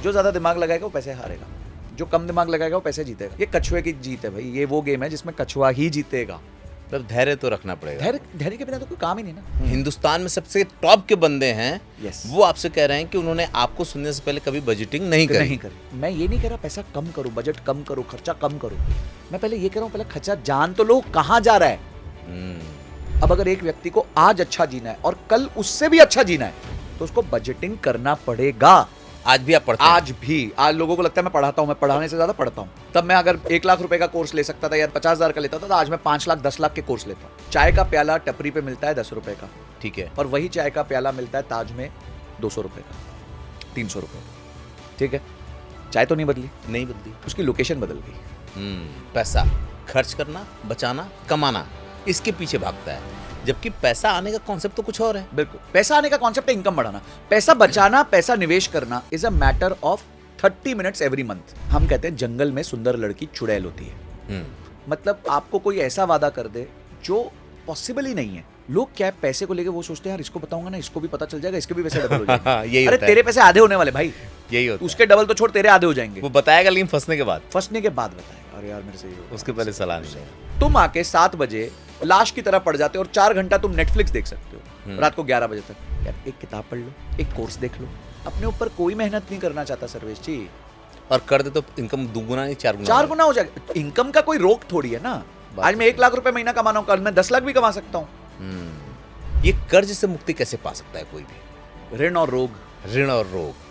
जो ज़्यादा दिमाग लगाएगा वो पैसे हारेगा, जो कम दिमाग लगाएगा वो पैसे जीतेगा। ये कछुए की जीत है भाई, ये वो गेम है जिसमें कछुआ ही जीतेगा। पर धैर्य तो रखना पड़ेगा। धैर्य के बिना तो कोई काम ही नहीं ना। हिंदुस्तान में सबसे टॉप के बंदे हैं, Yes. वो आपसे कह रहे हैं कि उन्होंने आपको सुनने से पहले कभी बजटिंग नहीं करी। मैं ये नहीं कह रहा पैसा कम करो, बजट कम करो, खर्चा कम करो। मैं पहले ये कह रहा हूँ, पहले खर्चा जान तो लो कहाँ जा रहा है। अब अगर एक व्यक्ति को आज अच्छा जीना है और कल उससे भी अच्छा जीना है तो उसको बजटिंग करना पड़ेगा। आज भी आप पढ़ते हैं? आज लोगों को लगता है मैं पढ़ाता हूँ, मैं पढ़ाने से ज्यादा पढ़ता हूँ। तब मैं अगर 1 लाख रुपए का कोर्स ले सकता था या 50,000 का लेता था, तो आज मैं 5 लाख 10 लाख के कोर्स लेता हूँ। चाय का प्याला टपरी पे मिलता है 10 रुपए का, ठीक है, और वही चाय का प्याला मिलता है ताज में 200 रुपए का, 300 रुपए का। ठीक है, चाय तो नहीं बदली, नहीं बदली, उसकी लोकेशन बदल गई। पैसा खर्च करना, बचाना, कमाना, इसके पीछे भागता है, जबकि पैसा आने का कॉन्सेप्ट तो कुछ और है। बिल्कुल, पैसा आने का कॉन्सेप्ट है इनकम बढ़ाना। पैसा बचाना, पैसा निवेश करना is a matter of 30 minutes every month. हम कहते हैं जंगल में सुंदर लड़की चुड़ैल होती है। मतलब आपको कोई ऐसा वादा कर दे जो पॉसिबल ही नहीं है। लोग क्या पैसे को लेके वो सोचते हैं यार इसको बताऊंगा ना, इसको भी पता चल जाएगा, इसके भी पैसे डबल हो जाएंगे। यही अरे होता है। तेरे पैसे आधे होने वाले भाई, यही होता उसके डबल तो छोड़, तेरे आधे हो जाएंगे। वो बताएगा लेकिन फंसने के बाद बताएगा अरे यार मेरे से ये हो गया। उसके पहले सलाह नहीं लेगा। तुम आके 7 बजे लाश की तरह पड़ जाते हो और 4 घंटा तुम नेटफ्लिक्स देख सकते हो, रात को 11 बजे तक। यार एक किताब पढ़ लो, एक कोर्स देख लो। अपने ऊपर कोई मेहनत नहीं करना चाहता सर्वेश जी। और कर दे तो इनकम दुगुना नहीं 4 गुना, 4 गुना हो जाएगा। इनकम का कोई रोक थोड़ी है ना। आज मैं 1 लाख रुपए महीना कमा रहा हूँ, कल मैं 10 लाख भी कमा सकता हूँ। ये कर्ज से मुक्ति कैसे पा सकता है कोई भी? ऋण और रोग,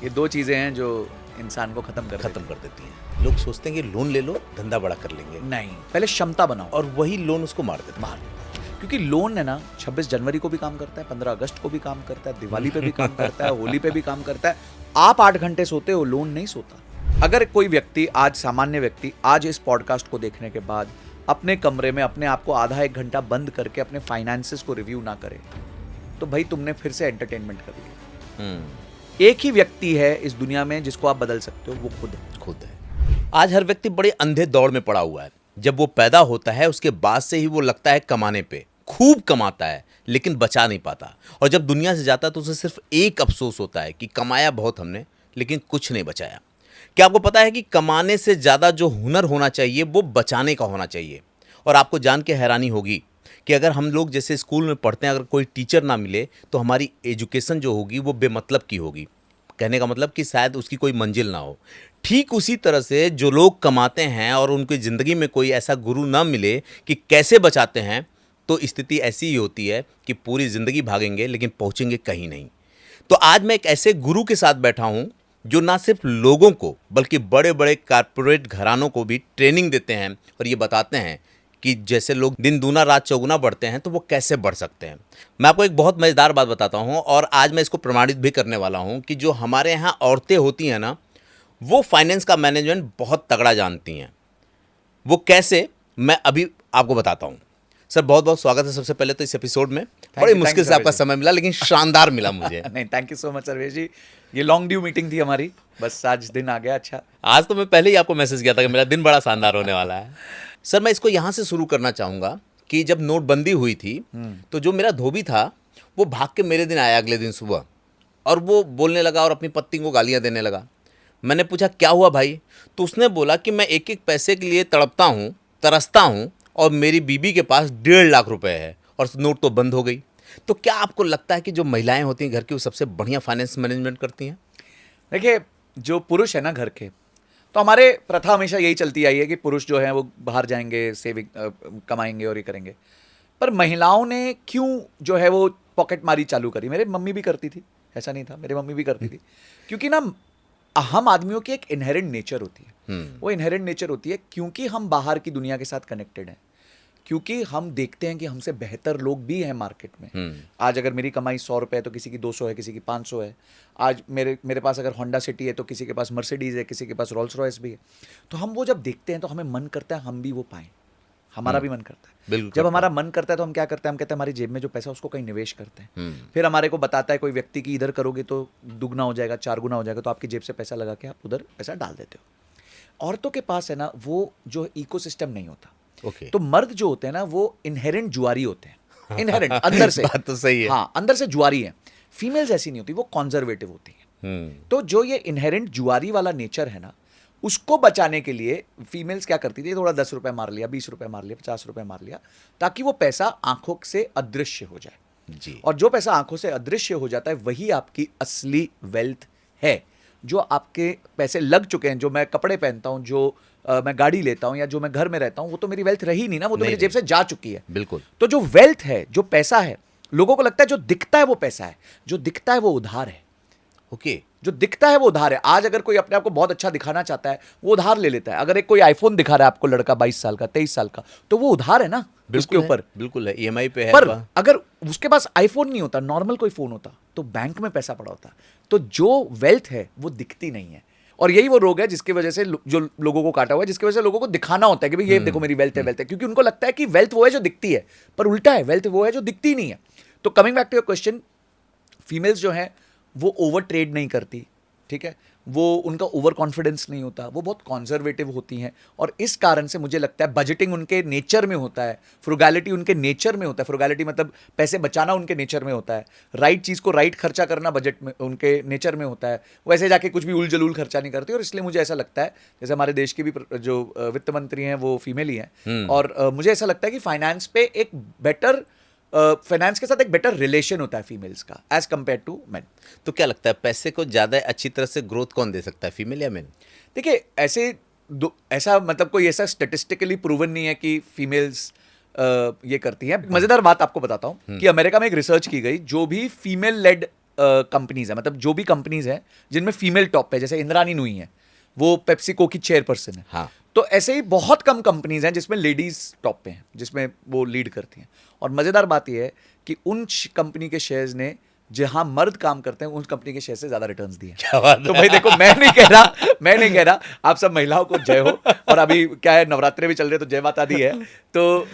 ये 2 चीजें हैं जो इंसान को खत्म कर देती हैं। लोग सोचते हैं कि लोन ले लो, धंधा बड़ा कर लेंगे। नहीं, पहले क्षमता बनाओ, और वही लोन उसको मार देता है। क्योंकि लोन है ना 26 जनवरी को भी काम करता है, 15 अगस्त को भी काम करता है, दिवाली पे भी काम करता है, होली पे भी काम करता है। आप 8 घंटे सोते हो, लोन नहीं सोता। अगर कोई व्यक्ति आज, सामान्य व्यक्ति आज इस पॉडकास्ट को देखने के बाद अपने कमरे में अपने आप को आधा 1 घंटा बंद करके अपने फाइनेंसेस को रिव्यू ना करे, तो भाई तुमने फिर से एंटरटेनमेंट कर लिया। एक ही व्यक्ति है इस दुनिया में जिसको आप बदल सकते हो, वो खुद है। आज हर व्यक्ति बड़े अंधे दौड़ में पड़ा हुआ है। जब वो पैदा होता है उसके बाद से ही वो लगता है कमाने पे, खूब कमाता है लेकिन बचा नहीं पाता। और जब दुनिया से जाता है तो उसे सिर्फ एक अफसोस होता है कि कमाया बहुत हमने लेकिन कुछ नहीं बचाया। क्या आपको पता है कि कमाने से ज़्यादा जो हुनर होना चाहिए वो बचाने का होना चाहिए? और आपको जान के हैरानी होगी कि अगर हम लोग जैसे स्कूल में पढ़ते हैं, अगर कोई टीचर ना मिले तो हमारी एजुकेशन जो होगी वो बेमतलब की होगी। कहने का मतलब कि शायद उसकी कोई मंजिल ना हो। ठीक उसी तरह से जो लोग कमाते हैं और उनकी ज़िंदगी में कोई ऐसा गुरु ना मिले कि कैसे बचाते हैं, तो स्थिति ऐसी ही होती है कि पूरी ज़िंदगी भागेंगे लेकिन पहुँचेंगे कहीं नहीं। तो आज मैं एक ऐसे गुरु के साथ बैठा हूँ जो ना सिर्फ लोगों को बल्कि बड़े बड़े कारपोरेट घरानों को भी ट्रेनिंग देते हैं और ये बताते हैं कि जैसे लोग दिन दूना रात चौगुना बढ़ते हैं तो वो कैसे बढ़ सकते हैं। मैं आपको एक बहुत मज़ेदार बात बताता हूँ और आज मैं इसको प्रमाणित भी करने वाला हूँ कि जो हमारे यहाँ औरतें होती हैं ना, वो फाइनेंस का मैनेजमेंट बहुत तगड़ा जानती हैं। वो कैसे, मैं अभी आपको बताता हूँ। सर बहुत बहुत स्वागत है सबसे पहले तो इस एपिसोड में। बड़ी मुश्किल से आपका समय मिला लेकिन शानदार मिला मुझे। नहीं, thank you so much Sarvesh ji. ये लॉन्ग ड्यू मीटिंग थी हमारी, बस आज दिन आ गया। अच्छा, आज तो मैं पहले ही आपको मैसेज किया था कि मेरा दिन बड़ा शानदार होने वाला है। सर मैं इसको यहाँ से शुरू करना चाहूँगा कि जब नोटबंदी हुई थी तो जो मेरा धोबी था वो भाग के मेरे दिन आया अगले दिन सुबह, और वो बोलने लगा और अपनी पत्नी को गालियाँ देने लगा। मैंने पूछा क्या हुआ भाई? तो उसने बोला कि मैं एक एक पैसे के लिए तड़पता हूँ, तरसता हूँ, और मेरी बीबी के पास 1.5 लाख रुपए है और नोट तो बंद हो गई। तो क्या आपको लगता है कि जो महिलाएं होती हैं घर की वो सबसे बढ़िया फाइनेंस मैनेजमेंट करती हैं? देखिए, जो पुरुष है ना घर के, तो हमारे प्रथा हमेशा यही चलती आई है कि पुरुष जो है वो बाहर जाएंगे, सेविंग कमाएंगे और ये करेंगे। पर महिलाओं ने क्यों जो है वो पॉकेट मारी चालू करी? मेरे मम्मी भी करती थी, ऐसा नहीं था, मेरी मम्मी भी करती थी। क्योंकि ना हम आदमियों की एक इनहेरेंट नेचर होती है। वो इनहेरेंट नेचर होती है क्योंकि हम बाहर की दुनिया के साथ कनेक्टेड हैं, क्योंकि हम देखते हैं कि हमसे बेहतर लोग भी हैं मार्केट में। आज अगर मेरी कमाई 100 रुपये है तो किसी की 200 है, किसी की 500 है। आज मेरे पास अगर होंडा सिटी है तो किसी के पास मर्सिडीज़ है, किसी के पास रोल्स रॉयस भी है। तो हम वो जब देखते हैं तो हमें मन करता है हम भी वो पाएं, हमारा भी मन करता है। बिल्कुल। जब हमारा मन करता है तो हम क्या करते हैं? हम कहते हैं हमारी जेब में जो पैसा उसको कहीं निवेश करते हैं। फिर हमारे को बताता है कोई व्यक्ति कि इधर करोगे तो दुगना हो जाएगा, 4 गुना हो जाएगा, तो आपकी जेब से पैसा लगा के आप उधर पैसा डाल देते हो। औरतों के पास है ना वो जो इकोसिस्टम नहीं होता। तो मर्द जो होते हैं ना वो इनहेरेंट जुआरी होते हैं, इनहेरेंट अंदर से। बात तो सही है। हाँ, अंदर से जुआरी है। फीमेल्स ऐसी नहीं होती, वो कॉन्जर्वेटिव होती है। तो जो ये इनहेरेंट जुआरी वाला नेचर है ना, उसको बचाने के लिए फीमेल्स क्या करती थी, थोड़ा 10 रुपए मार लिया, 20 रुपए मार लिया, 50 रुपए मार लिया, ताकि वो पैसा आंखों से अदृश्य हो जाए। जी। और जो पैसा आंखों से अदृश्य हो जाता है वही आपकी असली वेल्थ है। जो आपके पैसे लग चुके हैं, जो मैं कपड़े पहनता हूं, जो मैं गाड़ी लेता हूं, या जो मैं घर में रहता हूं, वो तो मेरी वेल्थ रही नहीं ना, वो तो नहीं मेरी जेब से जा चुकी है। बिल्कुल। तो जो वेल्थ है, जो पैसा है, लोगों को लगता है जो दिखता है वो पैसा है, जो दिखता है वो उधार है। ओके। जो दिखता है वो उधार है। आज अगर कोई अपने आप को बहुत अच्छा दिखाना चाहता है, वो उधार ले लेता है। अगर एक कोई आईफोन दिखा रहा है आपको, लड़का 22 साल का, 23 साल का, तो वो उधार है ना उसके ऊपर। बिल्कुल है, ईएमआई पे है। पर अगर उसके पास आईफोन नहीं होता, नॉर्मल कोई फोन होता, तो बैंक में पैसा पड़ा होता। तो जो वेल्थ है वो दिखती नहीं है। और यही वो रोग है जिसकी वजह से जो लोगों को काटा हुआ है, जिसकी वजह से लोगों को दिखाना होता है कि भाई ये देखो मेरी वेल्थ है, वेल्थ है, क्योंकि उनको लगता है कि वेल्थ वो है जो दिखती है, पर उल्टा है, वेल्थ वो है जो दिखती नहीं है। तो coming back to your question, females जो है वो ओवर ट्रेड नहीं करती, ठीक है, वो उनका ओवर कॉन्फिडेंस नहीं होता, वो बहुत कॉन्जर्वेटिव होती हैं। और इस कारण से मुझे लगता है बजटिंग उनके नेचर में होता है, फ्रुगैलिटी उनके नेचर में होता है। फ्रुगैलिटी मतलब पैसे बचाना उनके नेचर में होता है, राइट चीज़ को राइट खर्चा करना बजट में उनके नेचर में होता है। वैसे जाके कुछ भी उलझुल खर्चा नहीं करती। और इसलिए मुझे ऐसा लगता है, जैसे हमारे देश की भी जो वित्त मंत्री हैं वो फीमेल ही हैं, और मुझे ऐसा लगता है कि फाइनेंस पे एक बेटर फाइनेंस के साथ एक बेटर रिलेशन होता है फीमेल्स का एज कंपेयर टू मेन। तो क्या लगता है पैसे को ज़्यादा अच्छी तरह से ग्रोथ कौन दे सकता है, फीमेल या मेन? देखिए, ऐसा मतलब कोई ऐसा स्टेटिस्टिकली प्रूवन नहीं है कि फीमेल्स ये करती हैं। मजेदार बात आपको बताता हूं कि अमेरिका में एक रिसर्च की गई, जो भी फीमेल लेड कंपनीज है, मतलब जो भी कंपनीज हैं जिनमें फीमेल टॉप पे, जैसे इंद्रानी नुई है, वो पेप्सिको की चेयरपर्सन है। हाँ। तो ऐसे ही बहुत कम कंपनीज हैं जिसमें लेडीज टॉप पे हैं, जिसमें वो लीड करती हैं। और मजेदार बात यह है कि उन कंपनी के शेयर्स ने जहां मर्द काम करते हैं, उन कंपनी के शेयर से ज्यादा रिटर्न्स दिए। क्या बात तो भाई देखो, मैं नहीं कह रहा आप सब महिलाओं को जय हो। और अभी क्या है, नवरात्रे भी चल रहे, तो जय माता दी है। तो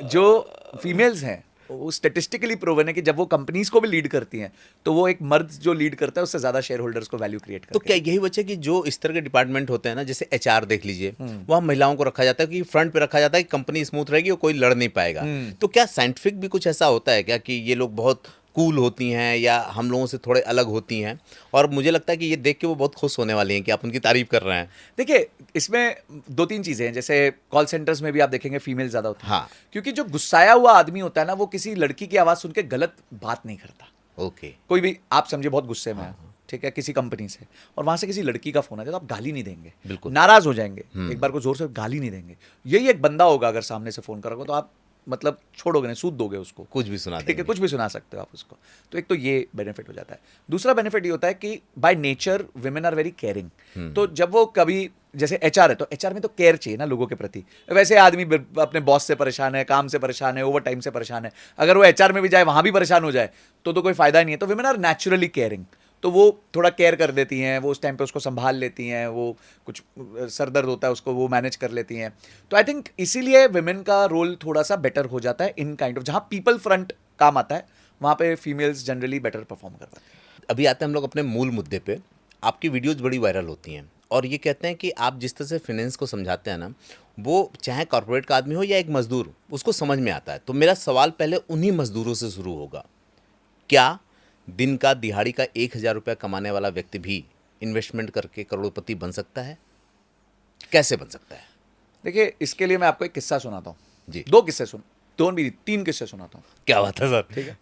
जो फीमेल्स हैं, वो स्टेटिस्टिकली प्रूवन है कि जब वो कंपनीज को भी लीड करती हैं, तो वो एक मर्द जो लीड करता है उससे ज्यादा शेयर होल्डर्स को वैल्यू क्रिएट करती है। तो क्या यही वजह है कि जो इस तरह के डिपार्टमेंट होते हैं ना, जैसे एचआर देख लीजिए, वहाँ महिलाओं को रखा जाता है कि फ्रंट पे रखा जाता है कि कंपनी स्मूथ रहेगी और कोई लड़ नहीं पाएगा। तो क्या साइंटिफिक भी कुछ ऐसा होता है क्या कि ये लोग बहुत कूल होती हैं या हम लोगों से थोड़े अलग होती हैं? और मुझे लगता है कि ये देख के वो बहुत खुश होने वाली हैं कि आप उनकी तारीफ कर रहे हैं। देखिए, इसमें 2-3 चीजें हैं। जैसे कॉल सेंटर्स में भी आप देखेंगे फीमेल ज्यादा होती है। हाँ। क्योंकि जो गुस्साया हुआ आदमी होता है ना, वो किसी लड़की की आवाज सुन के गलत बात नहीं करता। ओके। कोई भी आप समझे बहुत गुस्से में है, ठीक है, किसी कंपनी से, और वहां से किसी लड़की का फोन आ जाए, तो आप गाली नहीं देंगे, बिल्कुल। नाराज हो जाएंगे, एक बार को जोर से गाली नहीं देंगे। यही एक बंदा होगा अगर सामने से फोन करोगे, तो आप मतलब छोड़ोगे नहीं, सूद दोगे उसको, कुछ भी सुना ठीक है, देंगे। कुछ भी सुना सकते हो आप उसको। तो एक तो ये बेनिफिट हो जाता है। दूसरा बेनिफिट ये होता है कि by nature women are very caring. तो जब वो कभी, जैसे एचआर है, तो एचआर में तो केयर चाहिए ना लोगों के प्रति। वैसे आदमी अपने बॉस से परेशान है, काम से परेशान है, ओवर टाइम से परेशान है, अगर वो एचआर में भी जाए, वहां भी परेशान हो जाए, तो कोई फायदा नहीं है। तो वुमेन आर नेचुरली केयरिंग, तो वो थोड़ा केयर कर देती हैं, वो उस टाइम पे उसको संभाल लेती हैं, वो कुछ सर दर्द होता है उसको वो मैनेज कर लेती हैं। तो आई थिंक इसीलिए वुमेन का रोल थोड़ा सा बेटर हो जाता है इन काइंड ऑफ, जहाँ पीपल फ्रंट काम आता है, वहाँ पे फीमेल्स जनरली बेटर परफॉर्म कर पाती हैं। अभी आते हैं हम लोग अपने मूल मुद्दे पे। आपकी वीडियोज बड़ी वायरल होती हैं और ये कहते हैं कि आप जिस तरह से फाइनेंस को समझाते हैं ना, वो चाहे कॉर्पोरेट का आदमी हो या एक मजदूर, उसको समझ में आता है। तो मेरा सवाल पहले उन्हीं मजदूरों से शुरू होगा, क्या दिन का दिहाड़ी का 1,000 रुपया कमाने वाला व्यक्ति भी इन्वेस्टमेंट करके करोड़पति बन सकता है? कैसे बन सकता है? देखिए, इसके लिए मैं आपको एक किस्सा सुनाता हूँ जी। 2 किस्से 3 किस्से सुनाता हूँ। क्या बात है सर। ठीक है,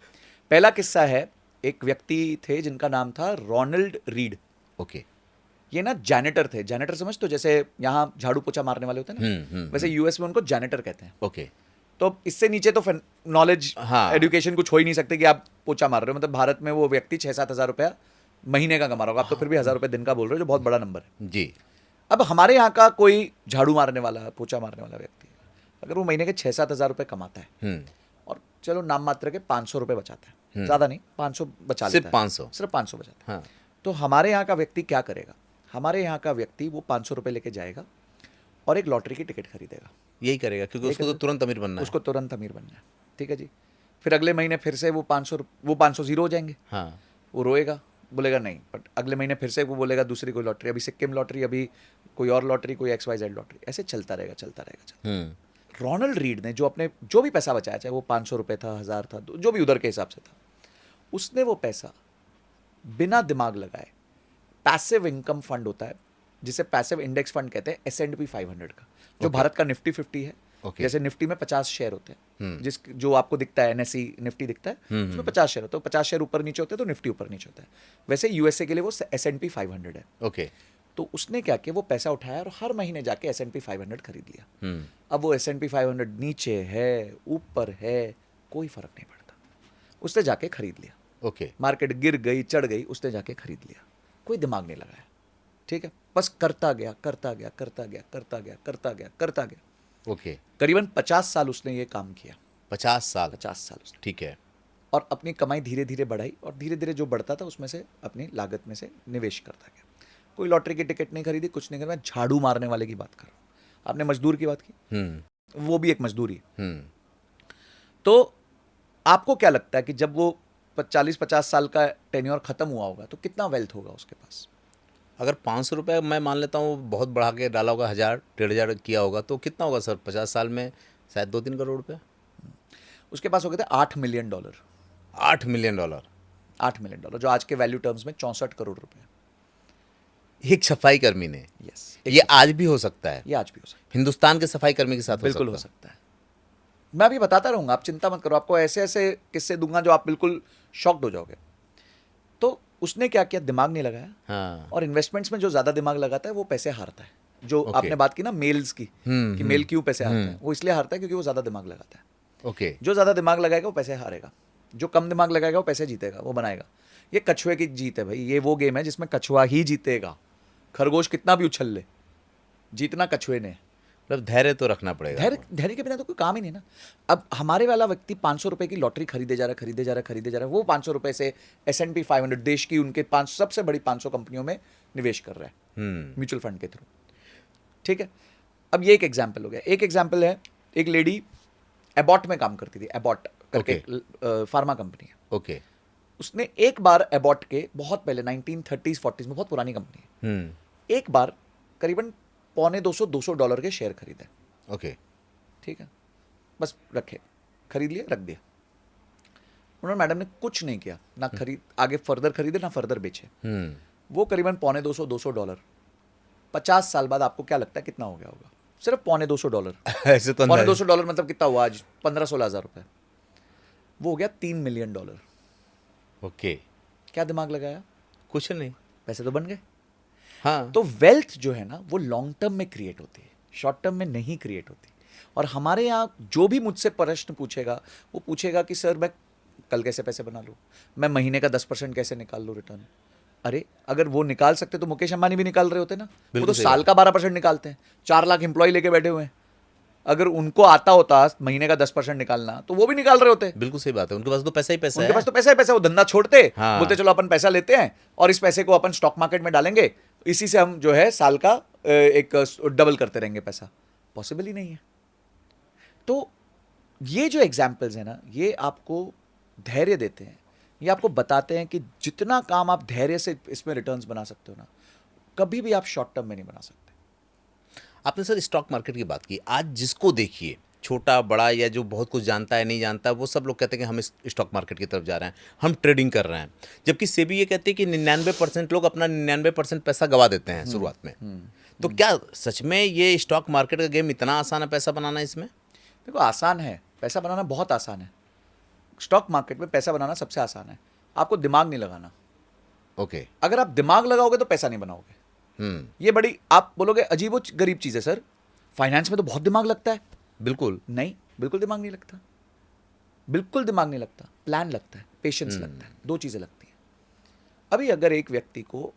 पहला किस्सा है, एक व्यक्ति थे जिनका नाम था रोनाल्ड रीड। ओके। ये ना जैनेटर थे। जैनेटर समझ, तो जैसे यहाँ झाड़ू पोछा मारने वाले होते हैं ना, वैसे यूएस में उनको जैनेटर कहते हैं। ओके। तो इससे नीचे तो नॉलेज, हाँ। एजुकेशन कुछ हो ही नहीं सकते कि आप पोछा मार रहे हो। मतलब भारत में वो व्यक्ति 6-7 हज़ार रुपया महीने का कमा रहा होगा। आप तो फिर भी 1,000 रुपये दिन का बोल रहे हो, जो बहुत बड़ा नंबर है। जी। अब हमारे यहाँ का कोई झाड़ू मारने वाला, पोछा मारने वाला व्यक्ति, अगर वो महीने के 6-7 हज़ार रुपये कमाता है और चलो नाम मात्र के 500 रुपये बचाता है, ज़्यादा नहीं, 500 बचा लेता है, सिर्फ 500 सिर्फ 500 बचाता है। हाँ। तो हमारे यहाँ का व्यक्ति क्या करेगा? हमारे यहाँ का व्यक्ति वो 500 रुपये लेके जाएगा और एक लॉटरी की टिकट खरीदेगा। यही करेगा क्योंकि उसको तो तुरंत अमीर बनना है। उसको तुरंत अमीर बनना है, ठीक है जी। फिर अगले महीने फिर से वो 500 जीरो हो जाएंगे। हाँ। वो रोएगा, बोलेगा नहीं, बट अगले महीने फिर से वो बोलेगा दूसरी कोई लॉटरी, अभी सिक्किम लॉटरी, अभी कोई और लॉटरी, कोई XYZ लॉटरी, ऐसे चलता रहेगा, चलता रहेगा। रोनाल्ड रीड ने जो भी पैसा बचाया, चाहे वो 500 रुपये था, 1,000 था, जो भी उधर के हिसाब से था, उसने वो पैसा बिना दिमाग लगाए पैसिव इनकम फंड होता है, जिसे पैसिव इंडेक्स फंड कहते हैं, S&P 500 का, जो Okay. भारत का निफ्टी 50 है। Okay. जैसे निफ्टी में 50 शेयर होते हैं, जो आपको दिखता है NSE निफ्टी दिखता है, उसमें 50 शेयर होते हैं, 50 शेयर ऊपर नीचे होते हैं तो निफ्टी ऊपर नीचे होता है। वैसे USA के लिए वो S&P 500 है। ओके। तो उसने क्या किया, वो पैसा उठाया और हर महीने जाके S&P 500 खरीद लिया। अब वो S&P 500 नीचे है ऊपर है कोई फर्क नहीं पड़ता, उसने जाके खरीद लिया। ओके। मार्केट गिर गई चढ़ गई, उसने जाके खरीद लिया, कोई दिमाग नहीं लगाया। ठीक है, बस करता गया करता गया करता गया करता गया करता गया करता गया। ओके। करीबन 50 साल उसने ये काम किया। 50 साल। 50 साल उसने, ठीक है। और अपनी कमाई धीरे धीरे बढ़ाई और धीरे धीरे जो बढ़ता था उसमें से अपनी लागत में से निवेश करता गया। कोई लॉटरी की टिकट नहीं खरीदी, कुछ नहीं करा। मैं झाड़ू मारने वाले की बात कर रहा हूँ। आपने मजदूर की बात की, वो भी एक मजदूरी। तो आपको क्या लगता है कि जब वो 40-50 साल का टेन्योर खत्म हुआ होगा तो कितना वेल्थ होगा उसके पास? अगर 500 रुपये मैं मान लेता हूँ बहुत बढ़ा के डाला होगा, 1000-1500 किया होगा, तो कितना होगा सर 50 साल में? शायद 2-3 करोड़ रुपये। उसके पास हो गए थे $8 मिलियन। $8 मिलियन। $8 मिलियन, जो आज के वैल्यू टर्म्स में 64 करोड़ रुपए। एक सफाई कर्मी ने। यस, ये आज भी हो सकता है। ये आज भी हो सकता हिंदुस्तान के सफाई कर्मी के साथ है, बिल्कुल हो हो सकता सकता है। मैं अभी बताता रहूंगा, आप चिंता मत करो, आपको ऐसे ऐसे किस्से दूंगा जो आप बिल्कुल शॉक्ड हो जाओगे। तो उसने क्या किया, दिमाग नहीं लगाया। हाँ। और इन्वेस्टमेंट्स में जो ज्यादा दिमाग लगाता है वो पैसे हारता है। जो Okay. आपने बात की ना मेल्स की, कि मेल क्यों पैसे हारता है, वो इसलिए हारता है क्योंकि वो ज्यादा दिमाग लगाता है। ओके। जो ज्यादा दिमाग लगाएगा वो पैसे हारेगा, जो कम दिमाग लगाएगा वो पैसे जीतेगा, वो बनाएगा। ये कछुए की जीत है भाई, ये वो गेम है जिसमें कछुआ ही जीतेगा। खरगोश कितना भी उछल ले, जीतना कछुए ने। मतलब धैर्य तो रखना पड़ेगा। धैर्य के बिना तो कोई काम ही नहीं ना। अब हमारे वाला व्यक्ति 500 रुपए की लॉटरी खरीदे जा रहा है, वो 500 रुपए से S&P 500 देश की उनके 5 सबसे बड़ी 500 कंपनियों में निवेश कर रहा है म्यूचुअल फंड के थ्रू। ठीक है, अब ये एक एग्जाम्पल हो गया। एक एग्जाम्पल है, एक लेडी एबॉट में काम करती थी, एबॉट करके फार्मा कंपनी है। ओके। उसने एक बार एबॉट के बहुत पहले 1930s 40s में, बहुत पुरानी कंपनी है, एक बार करीबन $250 के शेयर खरीदे। ओके। ठीक है, बस रखे, खरीद लिया, रख दिया। उन्होंने, मैडम ने कुछ नहीं किया, ना खरीद आगे फर्दर खरीदे ना फर्दर बेचे। वो करीबन $250 50 साल बाद आपको क्या लगता है कितना हो गया होगा? सिर्फ $250। ऐसे तो $250 मतलब कितना हुआ आज? 15-16 हज़ार रुपए। वो हो गया $3 मिलियन। ओके। क्या दिमाग लगाया? कुछ नहीं, पैसे तो बन गए। हाँ। तो वेल्थ जो है ना वो लॉन्ग टर्म में क्रिएट होती है, शॉर्ट टर्म में नहीं क्रिएट होती। और हमारे यहाँ जो भी मुझसे प्रश्न पूछेगा वो पूछेगा कि सर मैं कल कैसे पैसे बना लूँ, मैं महीने का 10% कैसे निकाल लूँ रिटर्न। अरे अगर वो निकाल सकते तो मुकेश अंबानी भी निकाल रहे होते ना। वो तो साल का 12% निकालते हैं, 4 लाख एम्प्लॉय लेके बैठे हुए हैं। अगर उनको आता होता महीने का 10% निकालना तो वो भी निकाल रहे होते। बिल्कुल सही बात है, उनके पास तो पैसा ही पैसा है। उनके पास तो पैसा ही पैसा, वो धंधा छोड़ते, हाँ। बोलते चलो अपन पैसा लेते हैं और इस पैसे को अपन स्टॉक मार्केट में डालेंगे, इसी से हम जो है साल का एक डबल करते रहेंगे पैसा। पॉसिबल ही नहीं है। तो ये जो एग्जाम्पल्स है ना, ये आपको धैर्य देते हैं, ये आपको बताते हैं कि जितना काम आप धैर्य से इसमें रिटर्न्स बना सकते हो ना, कभी भी आप शॉर्ट टर्म में नहीं बना सकते। आपने सर स्टॉक मार्केट की बात की, आज जिसको देखिए छोटा बड़ा या जो बहुत कुछ जानता है नहीं जानता, वो सब लोग कहते हैं कि हम इस स्टॉक मार्केट की तरफ जा रहे हैं, हम ट्रेडिंग कर रहे हैं। जबकि सेबी ये कहती है कि 99% लोग अपना 99% पैसा गवा देते हैं शुरुआत में। तो क्या सच में ये स्टॉक मार्केट का गेम इतना आसान है पैसा बनाना इसमें? देखो आसान है, पैसा बनाना बहुत आसान है। स्टॉक मार्केट में पैसा बनाना सबसे आसान है, आपको दिमाग नहीं लगाना। ओके। अगर आप दिमाग लगाओगे तो पैसा नहीं बनाओगे। ये बड़ी आप बोलोगे अजीबो गरीब चीज़ है सर, फाइनेंस में तो बहुत दिमाग लगता है। बिल्कुल नहीं, बिल्कुल दिमाग नहीं लगता, बिल्कुल दिमाग नहीं लगता। प्लान लगता है, पेशेंस लगता है, 2 चीज़ें लगती हैं। अभी अगर एक व्यक्ति को